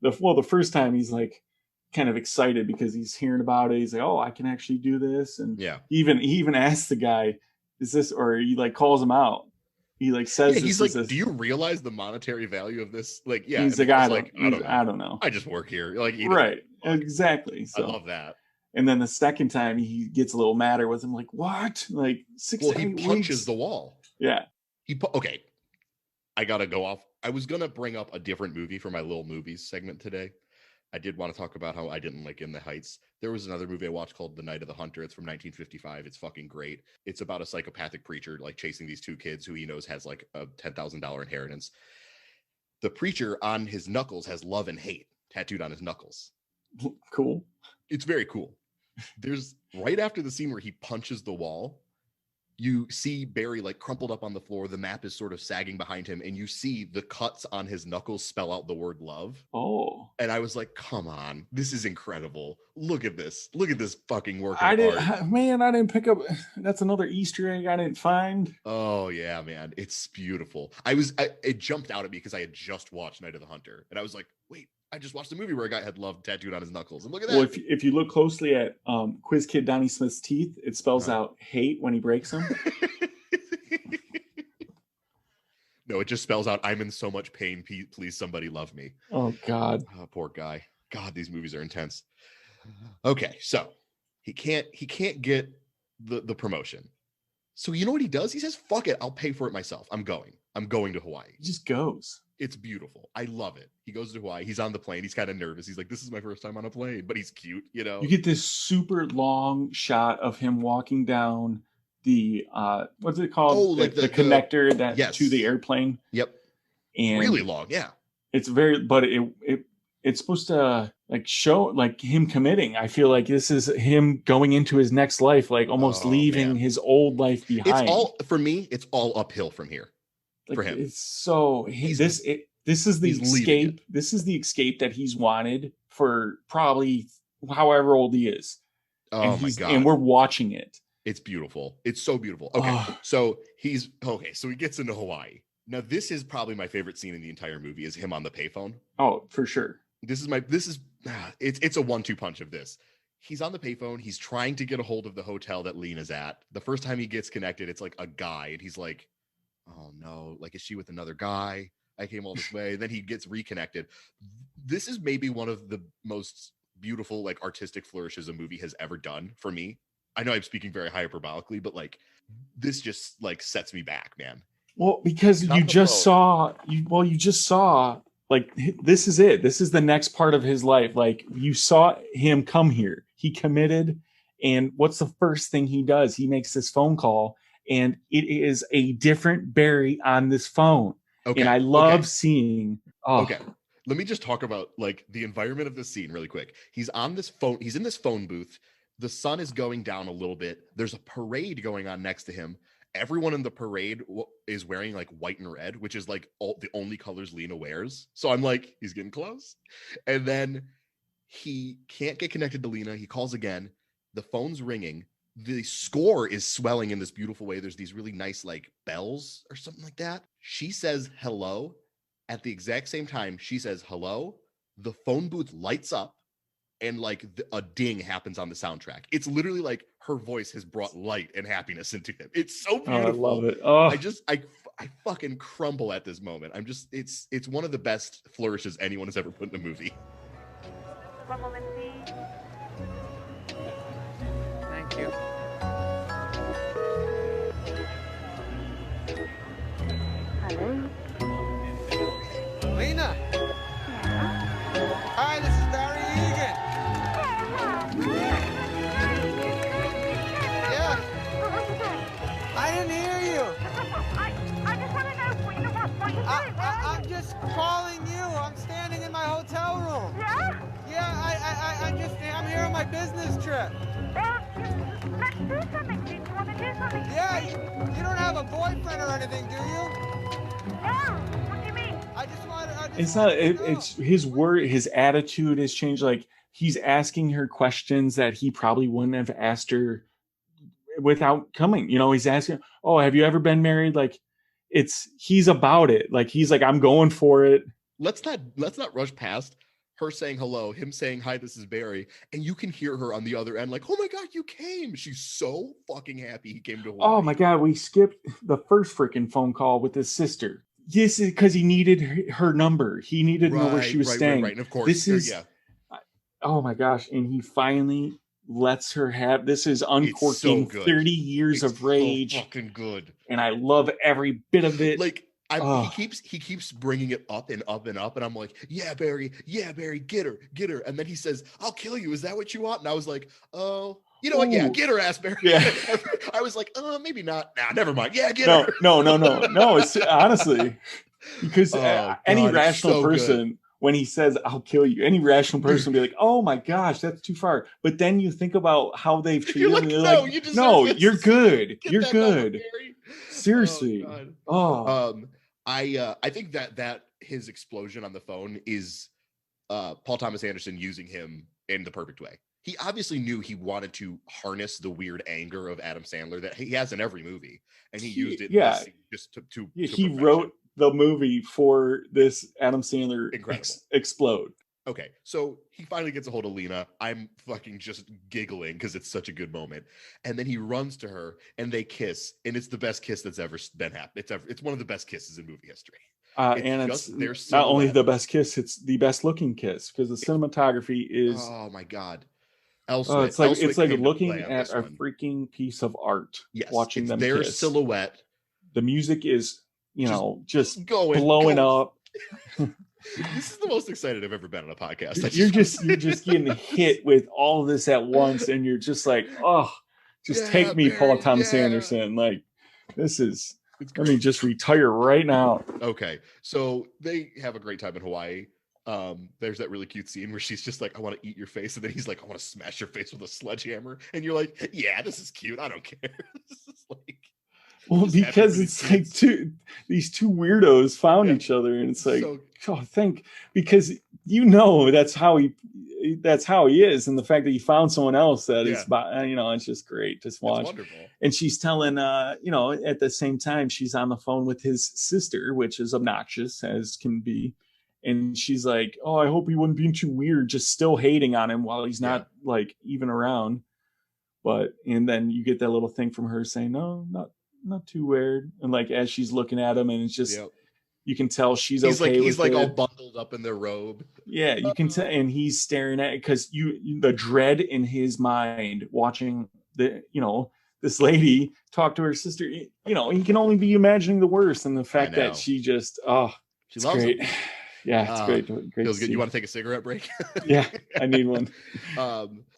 S2: the first time he's like kind of excited because he's hearing about it. He's like, oh, I can actually do this, and
S1: yeah,
S2: he even asks the guy, "Is this?" Or he like calls him out. He like says,
S1: yeah, he's like, "Do you realize the monetary value of this?" Like, yeah,
S2: he's like, I don't know.
S1: I just work here. Like,
S2: right, exactly. So,
S1: I love that.
S2: And then the second time he gets a little madder with him, like, what? Like 6
S1: well,
S2: 8
S1: he punches
S2: weeks?
S1: the wall.
S2: Yeah.
S1: Okay. I gotta go off. I was gonna bring up a different movie for my little movies segment today. I did want to talk about how I didn't like In the Heights. There was another movie I watched called The Night of the Hunter. It's from 1955. It's fucking great. It's about a psychopathic preacher like chasing these two kids who he knows has like a $10,000 inheritance. The preacher on his knuckles has love and hate tattooed on his knuckles.
S2: Cool.
S1: It's very cool. There's right after the scene where he punches the wall, you see Barry like crumpled up on the floor. The map is sort of sagging behind him, and you see the cuts on his knuckles spell out the word love.
S2: Oh.
S1: And I was like, come on, this is incredible. Look at this. Look at this fucking work of
S2: I didn't pick up. That's another Easter egg I didn't find.
S1: Oh yeah, man. It's beautiful. It jumped out at me because I had just watched Night of the Hunter, and I was like, wait, I just watched a movie where a guy had love tattooed on his knuckles. And look at that.
S2: Well, if you look closely at Quiz Kid Donnie Smith's teeth, it spells out hate when he breaks them.
S1: No, it just spells out, I'm in so much pain. Please, somebody love me.
S2: Oh, God.
S1: Oh, poor guy. God, these movies are intense. Okay, so he can't get the promotion. So you know what he does? He says, fuck it, I'll pay for it myself. I'm going to Hawaii.
S2: He just goes.
S1: It's beautiful. I love it. He goes to Hawaii. He's on the plane. He's kind of nervous. He's like, this is my first time on a plane, but he's cute, you know?
S2: You get this super long shot of him walking down the, what's it called?
S1: Oh, like
S2: the connector that
S1: yes.
S2: to the airplane.
S1: Yep.
S2: And
S1: really long, yeah.
S2: It's but it's supposed to like show like him committing. I feel like this is him going into his next life, like almost leaving his old life behind.
S1: It's all, for me, it's all uphill from here.
S2: Like,
S1: for him.
S2: It's so this is the escape. This is the escape that he's wanted for probably however old he is.
S1: Oh my God.
S2: And we're watching it.
S1: It's beautiful. It's so beautiful. Okay. So he gets into Hawaii. Now this is probably my favorite scene in the entire movie is him on the payphone.
S2: Oh, for sure.
S1: It's a 1-2 punch of this. He's on the payphone. He's trying to get a hold of the hotel that Lena's at. The first time he gets connected, it's like a guy and he's like, oh no, like, is she with another guy? I came all this way. Then he gets reconnected. This is maybe one of the most beautiful, like, artistic flourishes a movie has ever done for me. I know I'm speaking very hyperbolically, but like, this just like sets me back, man.
S2: Well, because you just saw, like, this is it. This is the next part of his life. Like, you saw him come here. He committed. And what's the first thing he does? He makes this phone call. And it is a different Barry on this phone. Okay. And I love seeing.
S1: Okay. Let me just talk about like the environment of this scene really quick. He's on this phone. He's in this phone booth. The sun is going down a little bit. There's a parade going on next to him. Everyone in the parade is wearing like white and red, which is like the only colors Lena wears. So I'm like, he's getting close. And then he can't get connected to Lena. He calls again. The phone's ringing. The score is swelling in this beautiful way. There's these really nice like bells or something like that. She says hello. At the exact same time she says hello, the phone booth lights up and like a ding happens on the soundtrack. It's literally like her voice has brought light and happiness into him. It's so beautiful.
S2: I love it.
S1: I fucking crumble at this moment. It's one of the best flourishes anyone has ever put in a movie.
S13: One moment, please.
S4: Thank you.
S13: Hello?
S9: Lena! Hi, this is Barry Egan. Yeah. I didn't hear you.
S13: I just want to know what you're doing.
S9: I'm just calling you. I'm standing in my hotel room.
S13: Yeah?
S9: Yeah, I'm here on my business trip.
S13: Let's do something. Do you want to do something?
S9: Yeah, you don't have a boyfriend or anything, do you?
S13: No. What do you mean?
S2: It's his word, his attitude has changed. Like, he's asking her questions that he probably wouldn't have asked her without coming. You know, he's asking, oh, have you ever been married? Like, he's about it. Like, he's like, I'm going for it.
S1: Let's not rush past her saying hello, him saying, hi, this is Barry. And you can hear her on the other end, like, oh my God, you came. She's so fucking happy he came to Hawaii.
S2: Oh my God, we skipped the first freaking phone call with his sister. This is because he needed her number. He needed to know where she was staying.
S1: Right. And of course,
S2: this is, oh my gosh. And he finally lets her have, this is uncorking 30 years of rage.
S1: So fucking good.
S2: And I love every bit of it.
S1: Like, he keeps bringing it up and up and up, and I'm like, yeah, Barry, get her. And then he says, I'll kill you. Is that what you want? And I was like, oh, you know what? Yeah, get her ass, Barry.
S2: Yeah.
S1: I was like, maybe not. Nah, never mind. Yeah, get her.
S2: No. It's honestly because any rational person, when he says, I'll kill you, any rational person will be like, oh my gosh, that's too far. But then you think about how they've treated him. You're like, no, you're good. You're good. Number, seriously.
S1: I think that his explosion on the phone is Paul Thomas Anderson using him in the perfect way. He obviously knew he wanted to harness the weird anger of Adam Sandler that he has in every movie, and he used it just to
S2: he wrote the movie for this Adam Sandler explode.
S1: Okay, so he finally gets a hold of Lena. I'm fucking just giggling because it's such a good moment. And then he runs to her and they kiss, and it's the best kiss that's ever been happened. It's one of the best kisses in movie history.
S2: And it's not only the best kiss, it's the best looking kiss because the cinematography is.
S1: Oh my God.
S2: It's like looking at a freaking piece of art.
S1: Yes,
S2: watching them
S1: their
S2: kiss.
S1: Silhouette.
S2: The music is, just blowing up.
S1: This is the most excited I've ever been on a podcast.
S2: You're just getting hit with all of this at once, and you're just like, oh, just take me,
S1: Barry,
S2: Paul Thomas Anderson. Like, this is. Let me just retire right now.
S1: Okay, so they have a great time in Hawaii. There's that really cute scene where she's just like, I want to eat your face, and then he's like, I want to smash your face with a sledgehammer, and you're like, yeah, this is cute. I don't care. This is like,
S2: well, because it's like these two weirdos found each other, and it's like, because that's how he is, and the fact that he found someone else that is, it's just great. Just watch.
S1: It's wonderful.
S2: And she's telling, at the same time, she's on the phone with his sister, which is obnoxious as can be. And she's like, oh, I hope he wouldn't be too weird, just still hating on him while he's not like even around. And then you get that little thing from her saying, no, not too weird. And like, as she's looking at him, and it's just, you can tell she's okay.
S1: He's like all bundled up in their robe.
S2: Yeah, you can tell. And he's staring at, because the dread in his mind watching this lady talk to her sister, he can only be imagining the worst. And the fact that she just,
S1: she loves
S2: great.
S1: Him.
S2: Yeah, it's great.
S1: Feels good. You want to take a cigarette break?
S2: Yeah, I need one.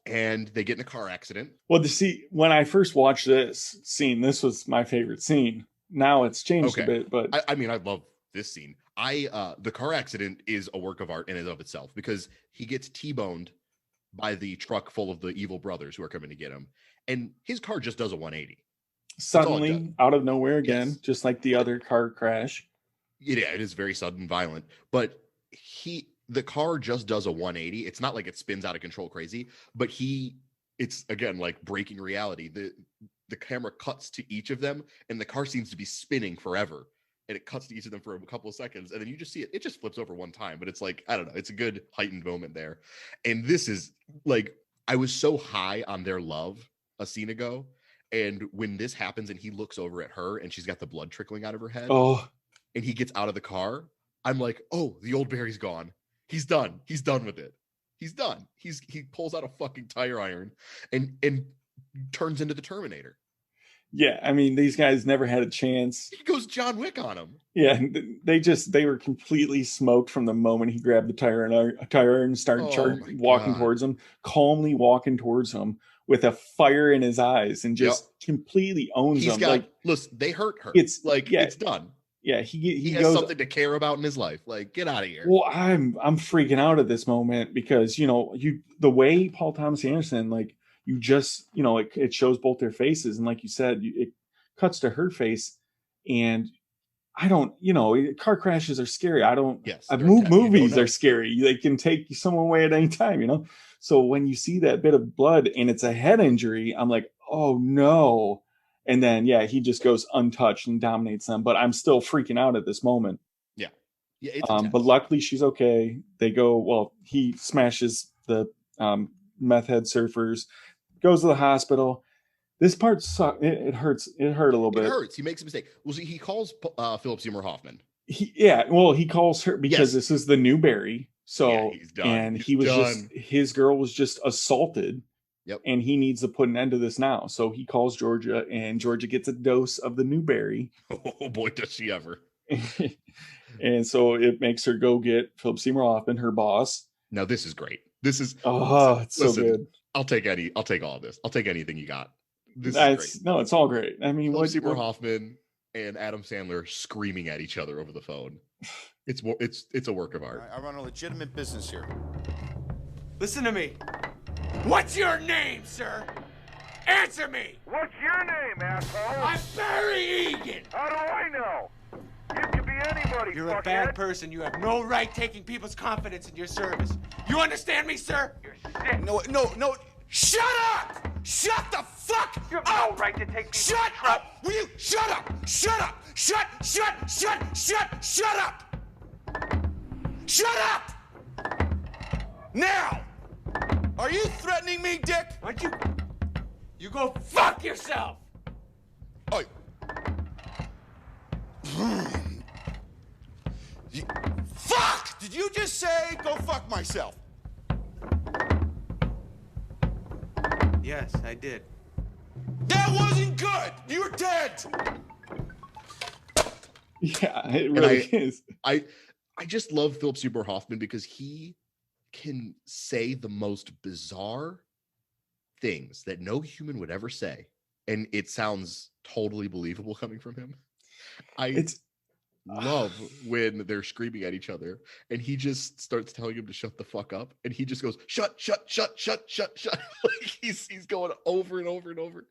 S1: And they get in a car accident.
S2: Well, when I first watched this scene, this was my favorite scene. Now it's changed a bit, but
S1: I mean, I love this scene. The car accident is a work of art in and of itself, because he gets T-boned by the truck full of the evil brothers who are coming to get him, and his car just does a 180.
S2: Suddenly, out of nowhere again, just like the other car crash.
S1: Yeah, it is very sudden, violent, but the car just does a 180. It's not like it spins out of control crazy, but it's again like breaking reality. The camera cuts to each of them, and the car seems to be spinning forever, and it cuts to each of them for a couple of seconds, and then you just see it just flips over one time, but it's like, I don't know, it's a good heightened moment there. And this is like, I was so high on their love a scene ago, and when this happens and he looks over at her and she's got the blood trickling out of her head, and he gets out of the car, I'm like, oh, the old Barry's gone. He's done. He's done with it. He's done. He pulls out a fucking tire iron and turns into the Terminator.
S2: Yeah, I mean, these guys never had a chance.
S1: He goes John Wick on him.
S2: Yeah, they were completely smoked from the moment he grabbed the tire iron and started walking towards him, calmly walking towards him with a fire in his eyes, and just completely owns him.
S1: Listen, they hurt her.
S2: It's
S1: done.
S2: Yeah,
S1: he has something to care about in his life. Like, get out of here.
S2: Well, I'm freaking out at this moment because the way Paul Thomas Anderson, like, you just it shows both their faces, and like you said, it cuts to her face, and I don't, car crashes are scary. Movies are scary. They can take someone away at any time, So when you see that bit of blood and it's a head injury, I'm like, oh no. And then, he just goes untouched and dominates them. But I'm still freaking out at this moment.
S1: Yeah.
S2: But luckily she's okay. They go, he smashes the meth head surfers, goes to the hospital. This part sucked. It hurts. It hurt a little bit.
S1: It hurts. He makes a mistake. Well, see, he calls Philip Seymour Hoffman.
S2: He calls her because this is the new Barry. So,
S1: he's done.
S2: And his girl was just assaulted.
S1: Yep.
S2: And he needs to put an end to this now. So he calls Georgia, and Georgia gets a dose of the Newberry.
S1: Oh boy, does she ever.
S2: And so it makes her go get Philip Seymour Hoffman, her boss.
S1: Now this is great. This is
S2: it's so good.
S1: I'll take all of this. I'll take anything you got. This is great.
S2: No, it's all great. I mean,
S1: Philip Seymour Hoffman and Adam Sandler screaming at each other over the phone. It's a work of art.
S5: I run a legitimate business here.
S4: Listen to me. What's your name, sir? Answer me!
S13: What's your name, asshole?
S4: I'm Barry Egan!
S13: How do I know? You could be anybody,
S4: You're a bad person. You have no right taking people's confidence in your service. You understand me, sir?
S13: You're sick.
S5: No.
S4: Shut up! Shut the fuck
S13: You have
S4: up!
S13: no right to take people's
S4: Shut up! Will you shut up? Shut up! Shut up! Shut up! Now!
S5: Are you threatening me, Dick?
S4: Why don't you go fuck yourself!
S5: Oh. Fuck! Did you just say go fuck myself?
S4: Yes, I did.
S5: That wasn't good! You're dead!
S2: Yeah, it really is.
S1: I just love Philip Seymour Hoffman because he can say the most bizarre things that no human would ever say, and it sounds totally believable coming from him. I love when they're screaming at each other and he just starts telling him to shut the fuck up, and he just goes shut like he's going over and over and over.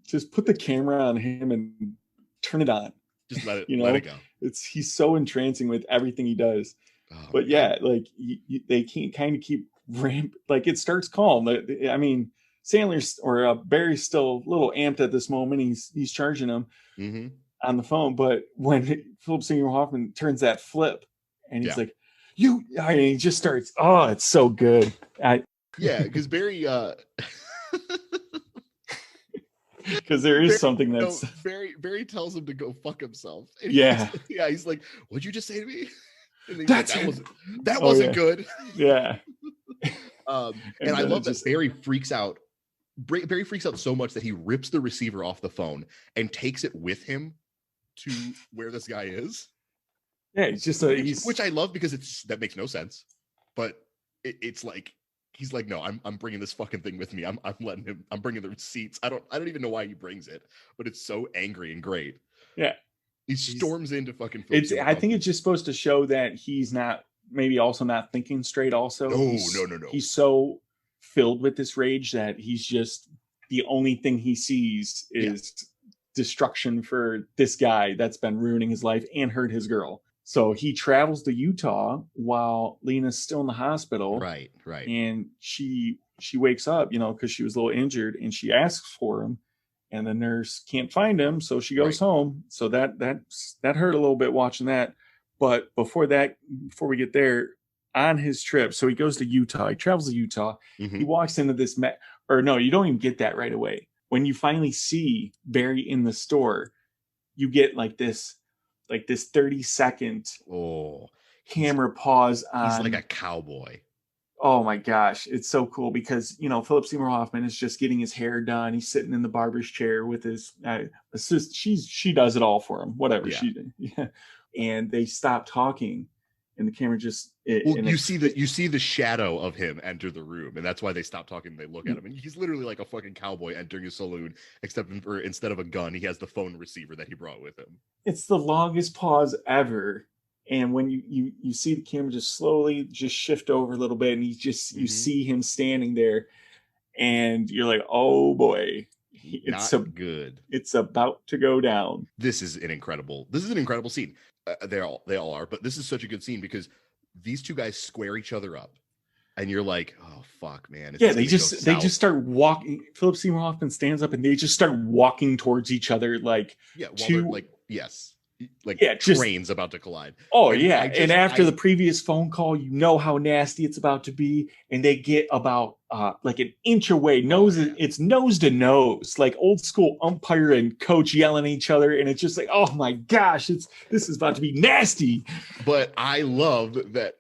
S2: Just put the camera on him and turn it on.
S1: Just let it
S2: let
S1: it go.
S2: He's so entrancing with everything he does. But yeah, like they can't kind of keep like it starts calm. I mean, Sandler's or Barry's still a little amped at this moment. He's charging him on the phone, but when Philip Seymour Hoffman turns that flip and he's like, he just starts. Oh, it's so good.
S1: Because Barry.
S2: Because there is something that's
S1: Barry tells him to go fuck himself. And he's like, "What'd you just say to me?" And that wasn't good.
S2: Yeah.
S1: And I love that Barry freaks out. Barry freaks out so much that he rips the receiver off the phone and takes it with him to where this guy is.
S2: Yeah, it's just
S1: which I love because that makes no sense, but it's like he's like, no, I'm bringing this fucking thing with me. I'm letting him. I'm bringing the receipts. I don't even know why he brings it, but it's so angry and great.
S2: Yeah,
S1: he storms into fucking.
S2: I think it's just supposed to show that he's not also not thinking straight. Also,
S1: no.
S2: He's so filled with this rage that he's just the only thing he sees is destruction for this guy that's been ruining his life and hurt his girl. So he travels to Utah while Lena's still in the hospital.
S1: Right.
S2: And she wakes up, because she was a little injured, and she asks for him, and the nurse can't find him, so she goes home. So that hurt a little bit watching that. But before we get there, on his trip, so he goes to Utah. He travels to Utah. He walks into this you don't even get that right away. When you finally see Barry in the store, you get like this 30-second camera pause on.
S1: He's like a cowboy.
S2: Oh my gosh, it's so cool because Philip Seymour Hoffman is just getting his hair done. He's sitting in the barber's chair with his assist. She does it all for him, whatever she did. Yeah. And they stop talking, and the camera just.
S1: You see the shadow of him enter the room, and that's why they stop talking. And they look at him, and he's literally like a fucking cowboy entering a saloon, except instead of a gun, he has the phone receiver that he brought with him.
S2: It's the longest pause ever. And when you see the camera just slowly just shift over a little bit, and you see him standing there, and you're like, oh boy, it's
S1: good.
S2: It's about to go down.
S1: This is an incredible scene. They all are, but this is such a good scene because these two guys square each other up, and you're like, oh fuck, man.
S2: They just start walking. Philip Seymour Hoffman stands up, and they just start walking towards each other
S1: trains about to collide.
S2: Oh, and after the previous phone call, how nasty it's about to be, and they get about like an inch away, it's nose to nose, like old school umpire and coach yelling at each other, and it's just like, oh my gosh, this is about to be nasty.
S1: But I love that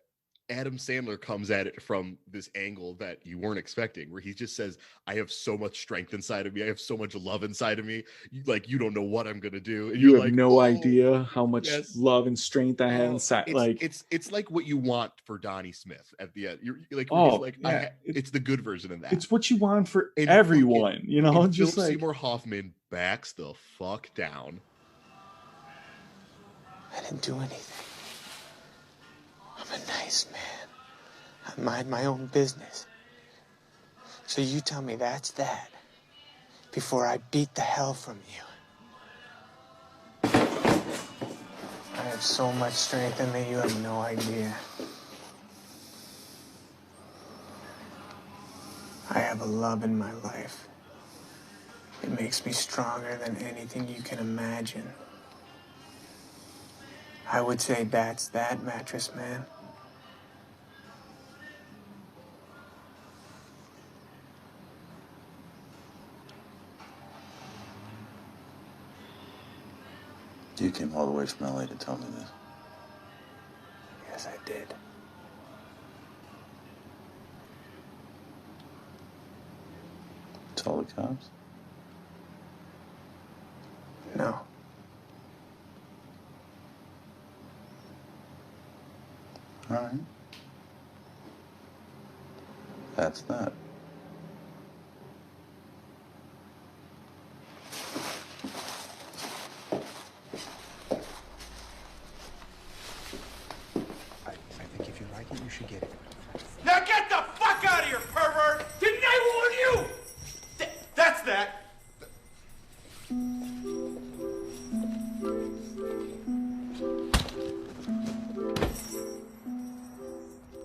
S1: Adam Sandler comes at it from this angle that you weren't expecting, where he just says, I have so much strength inside of me. I have so much love inside of me. You don't know what I'm going to do. And
S2: you have no idea how much love and strength I have inside.
S1: It's like what you want for Donnie Smith at the end. You're like, it's the good version of that.
S2: It's what you want for everyone,
S1: just Philip Seymour Hoffman backs the fuck down.
S4: I didn't do anything. I'm a nice man. I mind my own business. So you tell me that's that before I beat the hell from you. I have so much strength in me, you have no idea. I have a love in my life. It makes me stronger than anything you can imagine. I would say that's that, mattress man.
S14: You came all the way from LA to tell me this.
S4: Yes, I did.
S14: Tell the cops?
S4: No.
S14: All right. That's that.
S9: I think if you like it, you should get it.
S15: Now get the fuck out of here, pervert! Didn't I warn you? That's that.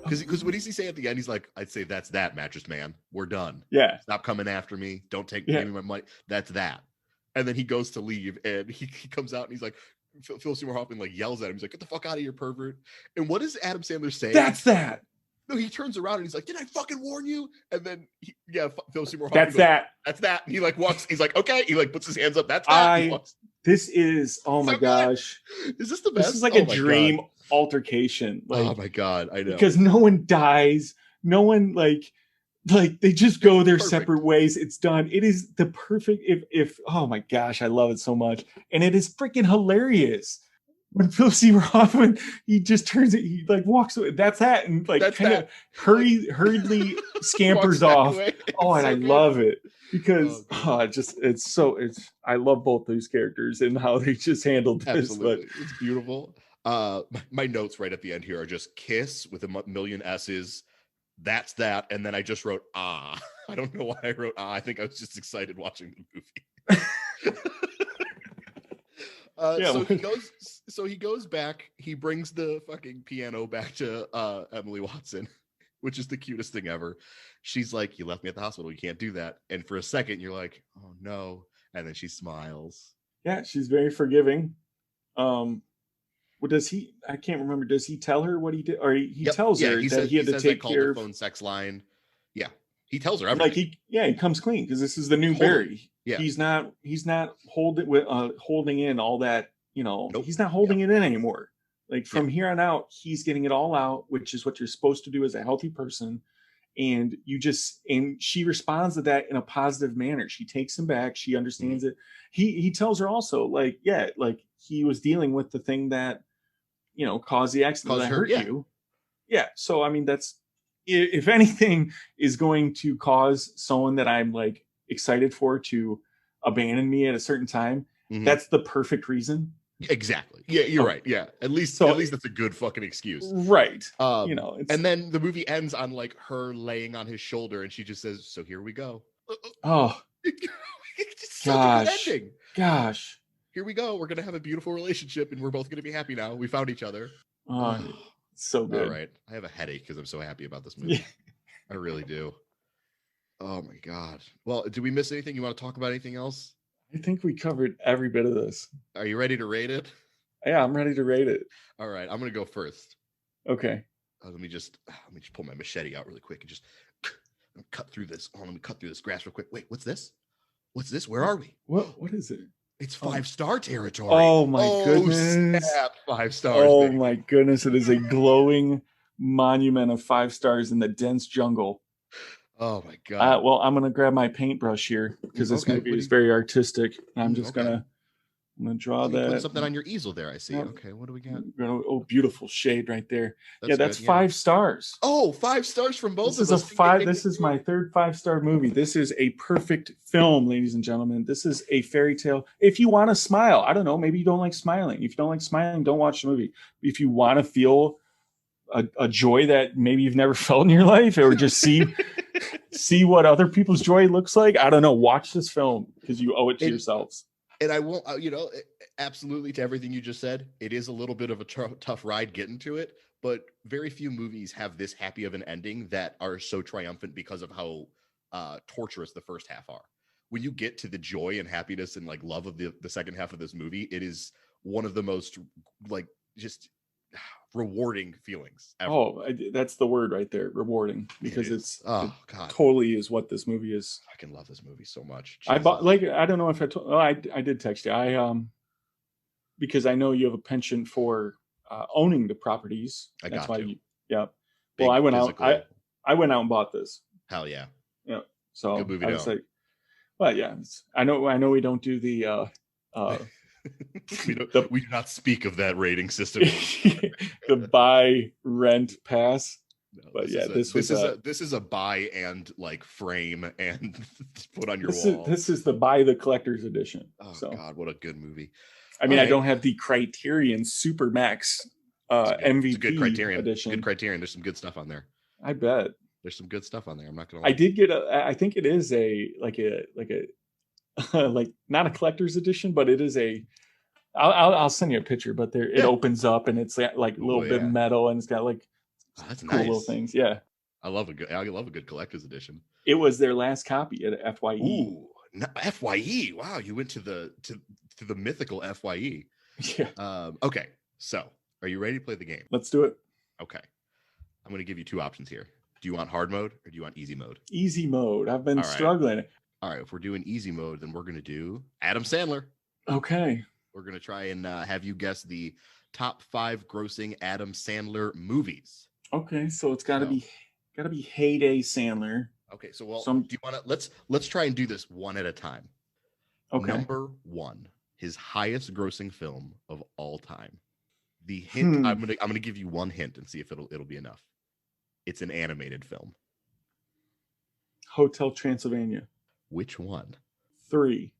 S1: Because what does he say at the end? He's like, I'd say that's that, mattress man. We're done.
S2: Yeah.
S1: Stop coming after me. Don't take give me my money. That's that. And then he goes to leave and he comes out and he's like, Phil Seymour Hoffman like yells at him. He's like, get the fuck out of here, pervert. And what does Adam Sandler say?
S2: That's that.
S1: No, he turns around and he's like, did I fucking warn you? And then Phil Seymour Hoffman
S2: That's that.
S1: That's that. And he like walks, he's like, okay. He like puts his hands up. That's that.
S2: This is, oh my gosh.
S1: Is this the best?
S2: This is like a dream altercation. Like,
S1: oh my God. I know.
S2: Because no one dies. No one like they just go their separate ways. It's done. It is the perfect if oh my gosh, I love it so much. And it is freaking hilarious. When Phil Seymour Hoffman, he just turns it, he like walks away. That's that, and like kind of hurriedly scampers off. Oh, and I love it because I love both those characters and how they just handled this.
S1: Absolutely. But it's beautiful. My notes right at the end here are just kiss with a million S's. That's that. And then I just wrote I don't know why I wrote I think I was just excited watching the movie. So he goes back, he brings the fucking piano back to Emily Watson, which is the cutest thing ever. She's like, you left me at the hospital, you can't do that. And for a second you're like, oh no. And then she smiles.
S2: Yeah, she's very forgiving. What does he? I can't remember. Does he tell her what he did, or he tells her that he had to take care of
S1: phone sex line? Yeah, he tells her everything.
S2: Like he comes clean because this is the new Barry.
S1: Yeah,
S2: he's not holding in all that. Nope. He's not holding it in anymore. Like from here on out, he's getting it all out, which is what you're supposed to do as a healthy person. And she responds to that in a positive manner. She takes him back. She understands it. He tells her also, like he was dealing with the thing that, caused the accident that hurt you. Yeah. So, I mean, that's, if anything is going to cause someone that I'm like excited for to abandon me at a certain time, that's the perfect reason.
S1: Exactly. Yeah, you're right. Yeah. At least that's a good fucking excuse.
S2: Right.
S1: And then the movie ends on like her laying on his shoulder and she just says, so here we go.
S2: Oh,
S1: it's such a good ending.
S2: Gosh.
S1: Here we go. We're going to have a beautiful relationship and we're both going to be happy now. We found each other.
S2: Oh, so good.
S1: All right. I have a headache because I'm so happy about this movie. I really do. Oh my God. Well, did we miss anything? You want to talk about anything else?
S2: I think we covered every bit of this.
S1: Are you ready to rate it?
S2: Yeah, I'm ready to rate it.
S1: All right. I'm going to go first.
S2: Okay.
S1: Let me just pull my machete out really quick and just cut through this. Let me cut through this grass real quick. Wait, what's this? What's this? Where are we?
S2: What is it?
S1: It's 5-star territory.
S2: Oh my goodness.
S1: Snap, 5 stars.
S2: Oh my goodness. It is a glowing monument of 5 stars in the dense jungle.
S1: Oh my God.
S2: Well, I'm going to grab my paintbrush here because this movie is very artistic. I'm just going to draw that.
S1: Put something on your easel there. I see. Okay. What do we got?
S2: Oh, beautiful shade right there. That's 5 stars.
S1: Oh, 5 stars from both of us.
S2: This is my third 5-star movie. This is a perfect film, ladies and gentlemen. This is a fairy tale. If you want to smile, I don't know, maybe you don't like smiling. If you don't like smiling, don't watch the movie. If you want to feel a joy that maybe you've never felt in your life, or just see what other people's joy looks like, I don't know, watch this film because you owe it to yourselves.
S1: And I won't, absolutely to everything you just said, it is a little bit of a tough ride getting to it, but very few movies have this happy of an ending that are so triumphant because of how torturous the first half are. When you get to the joy and happiness and like love of the second half of this movie, it is one of the most like just rewarding feelings ever.
S2: Oh, that's the word right there, rewarding, because
S1: God,
S2: totally is what this movie is.
S1: I can love this movie so much.
S2: Jesus. I bought, like, I don't know if I told, I did text you. Because I know you have a penchant for owning the properties.
S1: That's why
S2: yeah. Well, I went out and bought this.
S1: Hell yeah.
S2: Yeah. So
S1: good movie.
S2: I was like, well, yeah, I know we don't do the
S1: we do not speak of that rating system.
S2: The buy, rent, pass.
S1: No,
S2: but yeah, this
S1: is a buy and like frame and put on your wall.
S2: This is the buy the collector's edition.
S1: Oh God, what a good movie!
S2: I mean, I don't have the Criterion Supermax MVP
S1: it's a good Criterion
S2: edition.
S1: Good Criterion. There's some good stuff on there.
S2: I bet
S1: there's some good stuff on there. I'm not gonna lie.
S2: I did get I think it is like not a collector's edition, but it is I'll send you a picture, but it opens up and it's like a little bit of metal and it's got like
S1: that's
S2: cool
S1: nice.
S2: little things. Yeah.
S1: I love a good collector's edition.
S2: It was their last copy at FYE.
S1: Ooh, FYE. Wow, you went to the mythical FYE.
S2: Yeah.
S1: Okay. So, are you ready to play the game?
S2: Let's do it.
S1: Okay. I'm going to give you two options here. Do you want hard mode or do you want easy mode?
S2: Easy mode. I've been struggling.
S1: All right. If we're doing easy mode, then we're going to do Adam Sandler.
S2: Okay.
S1: We're going to try and have you guess the top 5 grossing Adam Sandler movies.
S2: Okay. So it's got to be Heyday Sandler.
S1: Okay. So, do you want to let's try and do this one at a time.
S2: Okay.
S1: Number 1, his highest grossing film of all time. The hint I'm gonna give you one hint and see if it'll be enough. It's an animated film.
S2: Hotel Transylvania.
S1: Which one?
S2: 3.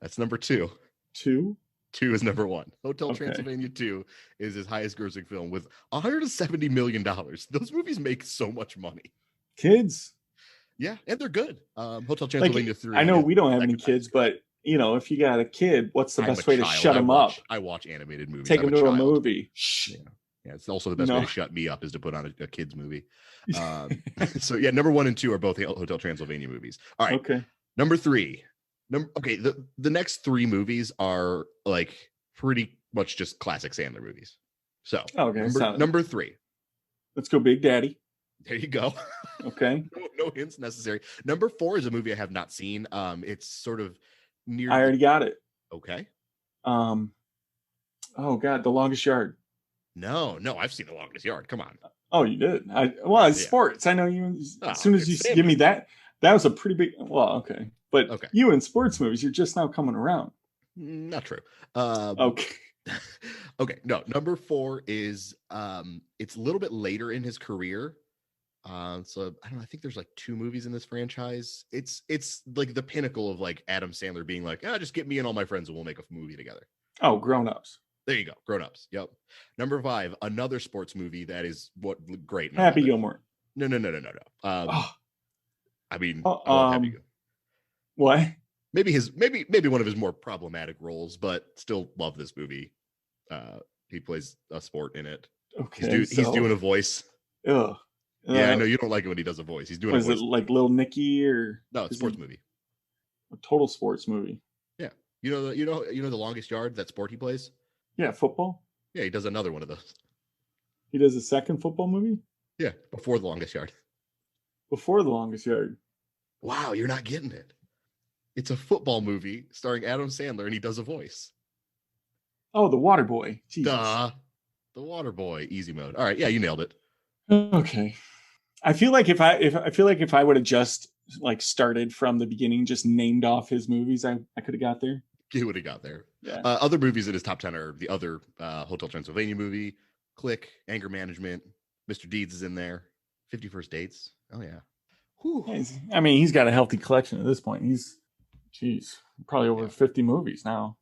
S1: That's number 2.
S2: 2?
S1: 2 is number 1. Hotel Transylvania 2 is his highest grossing film with $170 million. Those movies make so much money.
S2: Kids.
S1: Yeah, and they're good. Hotel Transylvania 3.
S2: I know we don't have any kids, but if you got a kid, what's the best way to shut them up?
S1: I watch animated movies.
S2: Take them to a movie.
S1: Yeah, it's also the best way to shut me up is to put on a kid's movie. So yeah, number 1 and 2 are both Hotel Transylvania movies. All right.
S2: Okay.
S1: Number 3. The next 3 movies are like pretty much just classic Sandler movies. So number 3.
S2: Let's go Big Daddy.
S1: There you go.
S2: Okay.
S1: No hints necessary. Number 4 is a movie I have not seen. It's sort of near.
S2: I already got it.
S1: Okay.
S2: Oh God, The Longest Yard.
S1: No, I've seen The Longest Yard. Come on.
S2: Oh, you did. It's sports. I know you. As soon as you give me that was a pretty big. Well, okay, but you in sports movies, you're just now coming around.
S1: Not true.
S2: Okay.
S1: Okay. No, number 4 is it's a little bit later in his career. So I don't know. I think there's like 2 movies in this franchise. It's like the pinnacle of like Adam Sandler being like, just get me and all my friends and we'll make a movie together.
S2: Oh, Grown Ups.
S1: There you go. Grown Ups. Yep. Number 5, another sports movie that is great.
S2: Happy Gilmore.
S1: No. I mean,
S2: what?
S1: Maybe one of his more problematic roles, but still love this movie. He plays a sport in it.
S2: Okay.
S1: He's doing a voice.
S2: Ugh.
S1: Yeah, I know you don't like it when he does a voice. He's doing.
S2: Is it like Lil Nicky or?
S1: No, it's a sports movie.
S2: A total sports movie.
S1: Yeah, you know The Longest Yard, that sport he plays.
S2: Yeah, football.
S1: Yeah, he does another one of those.
S2: He does a second football movie.
S1: Yeah, before The Longest Yard.
S2: Before The Longest Yard.
S1: Wow, you're not getting it. It's a football movie starring Adam Sandler, and he does a voice.
S2: Oh, The Waterboy.
S1: Duh. The Waterboy. Easy mode. All right, yeah, you nailed it.
S2: Okay. I feel like if I would have just like started from the beginning, just named off his movies, I could have got there.
S1: You would have got there.
S2: Yeah.
S1: Other movies in his top 10 are the other Hotel Transylvania movie, Click, Anger Management, Mr. Deeds is in there, 50 First Dates. Oh yeah.
S2: Whew. I mean, he's got a healthy collection at this point. He's, probably over 50 movies now.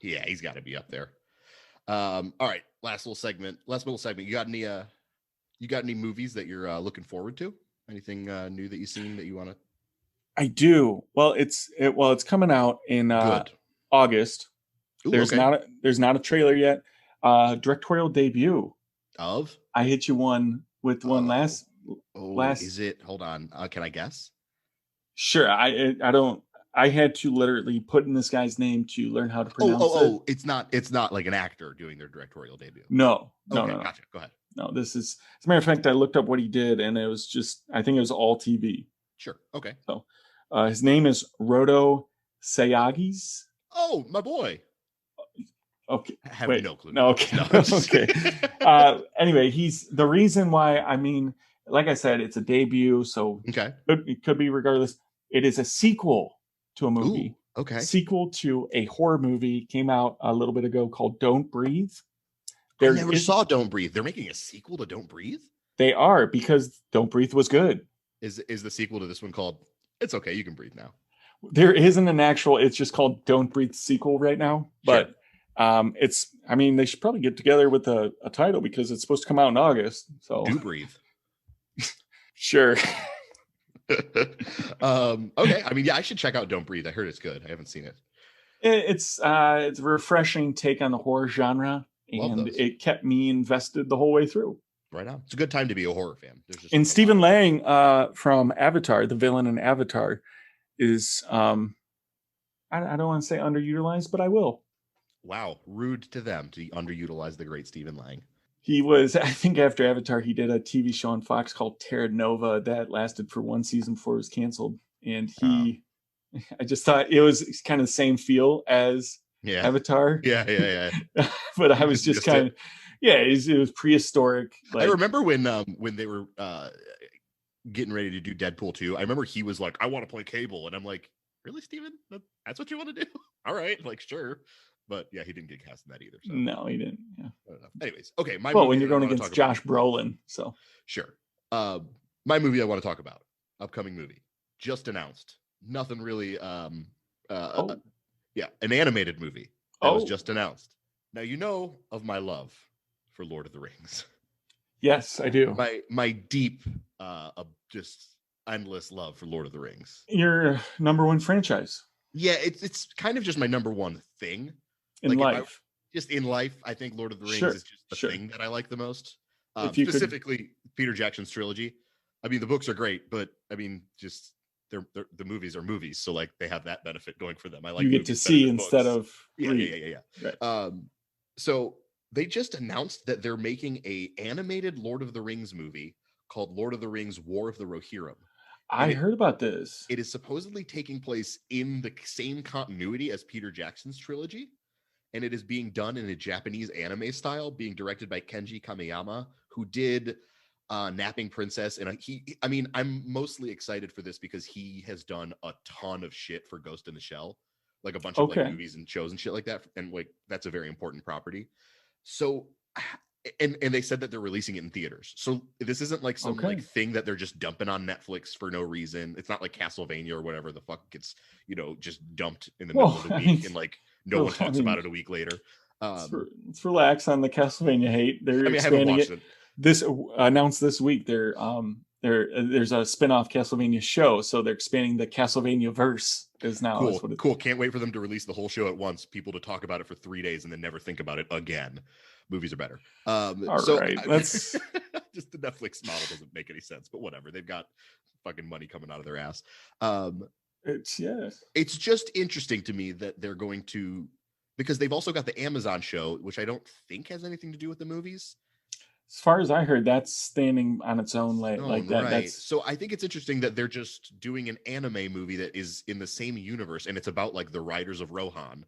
S1: Yeah, he's got to be up there. All right, last little segment. You got any movies that you're looking forward to? Anything new that you've seen that you want to?
S2: I do. Well, it's coming out in August.
S1: Ooh,
S2: there's not a trailer yet. Directorial debut
S1: of
S2: I Hit You One with one last.
S1: Is it? Hold on. Can I guess?
S2: Sure. I don't. I had to literally put in this guy's name to learn how to pronounce it.
S1: It's not like an actor doing their directorial debut.
S2: No.
S1: Gotcha. Go ahead.
S2: No, this is, as a matter of fact, I looked up what he did, and it was just, I think it was all TV.
S1: Sure. Okay.
S2: So, his name is Rodo Sayagis.
S1: Oh, my boy.
S2: Okay.
S1: I have no clue.
S2: No, okay. No, okay. Anyway, he's the reason why. I mean, like I said, it's a debut, so
S1: okay,
S2: it could be regardless. It is a sequel to a movie
S1: Okay.
S2: sequel to a horror movie came out a little bit ago called Don't Breathe.
S1: I never saw Don't Breathe. They're making a sequel to Don't Breathe?
S2: They are, because Don't Breathe was good.
S1: Is the sequel to this one called It's Okay, You Can Breathe Now?
S2: There isn't an actual, it's just called Don't Breathe sequel right now. But they should probably get together with a title because it's supposed to come out in August. So
S1: Do Breathe.
S2: Sure.
S1: Okay. I mean, yeah, I should check out Don't Breathe. I heard it's good. I haven't seen it.
S2: It's a refreshing take on the horror genre, and it kept me invested the whole way through.
S1: Right on. It's a good time to be a horror fan.
S2: And Stephen Lang from Avatar, the villain in Avatar, is I don't want to say underutilized, but I will.
S1: Wow, rude to them to underutilize the great Stephen Lang.
S2: He was, I think after Avatar, he did a TV show on Fox called Terra Nova that lasted for one season before it was canceled. And I just thought it was kind of the same feel as Avatar.
S1: Yeah.
S2: But I was just kind of, it was prehistoric.
S1: I remember when they were getting ready to do Deadpool 2, I remember he was like, I want to play Cable. And I'm like, really, Steven? That's what you want to do? All right, like, sure. But yeah, he didn't get cast in that either. So.
S2: No, he didn't. Yeah.
S1: Anyways, okay.
S2: When you're going against Josh Brolin, so
S1: sure. My movie I want to talk about, upcoming movie, just announced. Nothing really. An animated movie that was just announced. Now you know of my love for Lord of the Rings.
S2: Yes, I do.
S1: My deep, just endless love for Lord of the Rings.
S2: Your number one franchise.
S1: Yeah, it's kind of just my number one thing.
S2: In life.
S1: Just in life, I think Lord of the Rings is just the thing that I like the most. Specifically, Peter Jackson's trilogy. I mean, the books are great, but I mean, just they're the movies are movies, so like they have that benefit going for them. I like
S2: you get to see instead of
S1: read. Yeah.
S2: Right.
S1: So they just announced that they're making a animated Lord of the Rings movie called Lord of the Rings: War of the Rohirrim.
S2: I heard about this.
S1: It is supposedly taking place in the same continuity as Peter Jackson's trilogy. And it is being done in a Japanese anime style, being directed by Kenji Kamiyama, who did Napping Princess. And I'm mostly excited for this because he has done a ton of shit for Ghost in the Shell, like a bunch of like movies and shows and shit like that. And like that's a very important property. So, and they said that they're releasing it in theaters. So this isn't like some like thing that they're just dumping on Netflix for no reason. It's not like Castlevania or whatever the fuck gets just dumped in the middle of the week and like. No one talks about it a week later.
S2: Let's relax on the Castlevania hate. They're expanding it. This announced this week. There's a spin-off Castlevania show, so they're expanding the Castlevania verse. Is now
S1: cool. Can't wait for them to release the whole show at once. People to talk about it for 3 days and then never think about it again. Movies are better.
S2: Right. Let's
S1: just the Netflix model doesn't make any sense, but whatever. They've got fucking money coming out of their ass. It's just interesting to me that they're going to, because they've also got the Amazon show, which I don't think has anything to do with the movies.
S2: As far as I heard, that's standing on its own like that.
S1: Right. So I think it's interesting that they're just doing an anime movie that is in the same universe, and it's about like the Riders of Rohan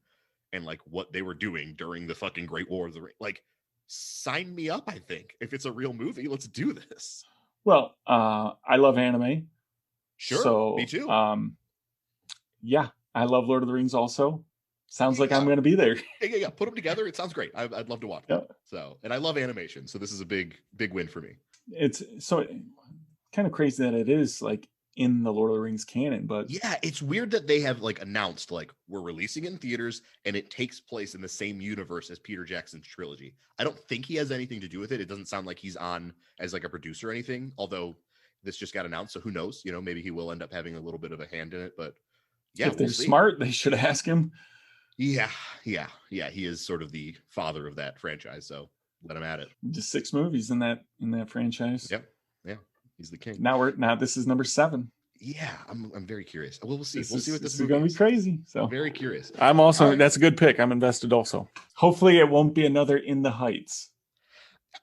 S1: and like what they were doing during the fucking Great War of the Ring. Like, sign me up. I think if it's a real movie, let's do this.
S2: Well, I love anime.
S1: Sure,
S2: so,
S1: me too.
S2: Yeah, I love Lord of the Rings also. Sounds like I'm going to be there.
S1: Yeah. Put them together. It sounds great. I'd love to watch them. So, and I love animation. So this is a big win for me.
S2: It's so kind of crazy that it is like in the Lord of the Rings canon, but
S1: yeah, it's weird that they have like announced like we're releasing it in theaters and it takes place in the same universe as Peter Jackson's trilogy. I don't think he has anything to do with it. It doesn't sound like he's on as like a producer or anything, although this just got announced. So who knows, maybe he will end up having a little bit of a hand in it, but yeah,
S2: if they're smart, they should ask him.
S1: Yeah. He is sort of the father of that franchise, so let him at it.
S2: Just 6 movies in that franchise.
S1: Yep. Yeah, he's the king.
S2: Now this is number 7.
S1: Yeah, I'm very curious. We'll see.
S2: We'll
S1: see what
S2: this is going to be crazy. So
S1: I'm very curious.
S2: I'm also that's a good pick. I'm invested also. Hopefully, it won't be another In the Heights.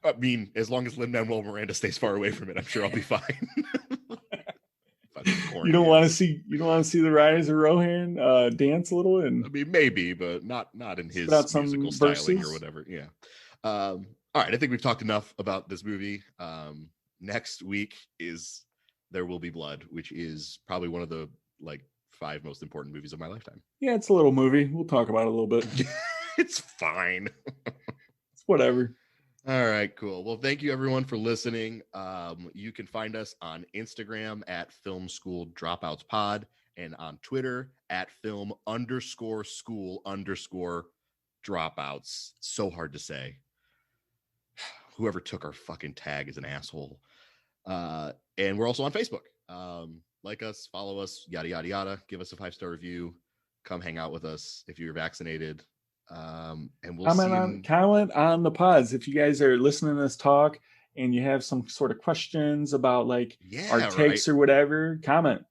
S1: I mean, as long as Lin-Manuel Miranda stays far away from it, I'm sure I'll be fine.
S2: You don't want to see the Riders of Rohan dance a little, and
S1: I mean maybe, but not in his musical styling or whatever. Yeah. All right, I think we've talked enough about this movie. Next week is There Will Be Blood, which is probably one of the like 5 most important movies of my lifetime.
S2: Yeah, it's a little movie. We'll talk about it a little bit.
S1: It's fine.
S2: It's whatever.
S1: All right, cool. Well, thank you everyone for listening. You can find us on Instagram at Film School Dropouts Pod and on Twitter at film_school_dropouts. So hard to say. Whoever took our fucking tag is an asshole. And we're also on Facebook. Like us, follow us, yada, yada, yada. Give us a 5-star review. Come hang out with us if you're vaccinated. And we'll
S2: comment on the pods. If you guys are listening to this talk and you have some sort of questions about like our takes or whatever, comment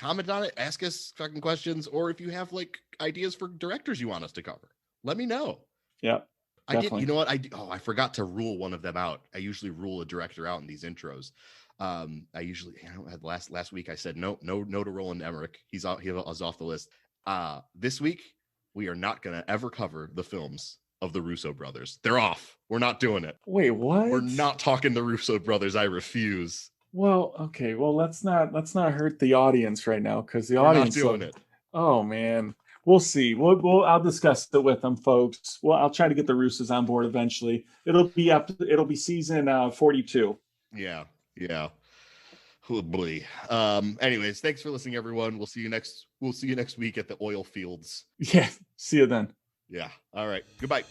S1: on it. Ask us fucking questions. Or if you have like ideas for directors you want us to cover, let me know.
S2: Yeah.
S1: Definitely. You know what? I forgot to rule one of them out. I usually rule a director out in these intros. I usually, last week I said no to Roland Emmerich. He's off the list. This week we are not going to ever cover the films of the Russo brothers. They're off. We're not doing it.
S2: Wait, what?
S1: We're not talking the Russo brothers. I refuse.
S2: Well, okay. Well, let's not hurt the audience right now because the audience
S1: not doing it.
S2: Oh man. We'll see. I'll discuss it with them, folks. Well, I'll try to get the Russos on board eventually. It'll be season 42.
S1: Yeah. Oh boy. Anyways, thanks for listening, everyone. We'll see you next week at the oil fields.
S2: Yeah. See you then.
S1: Yeah. All right. Goodbye.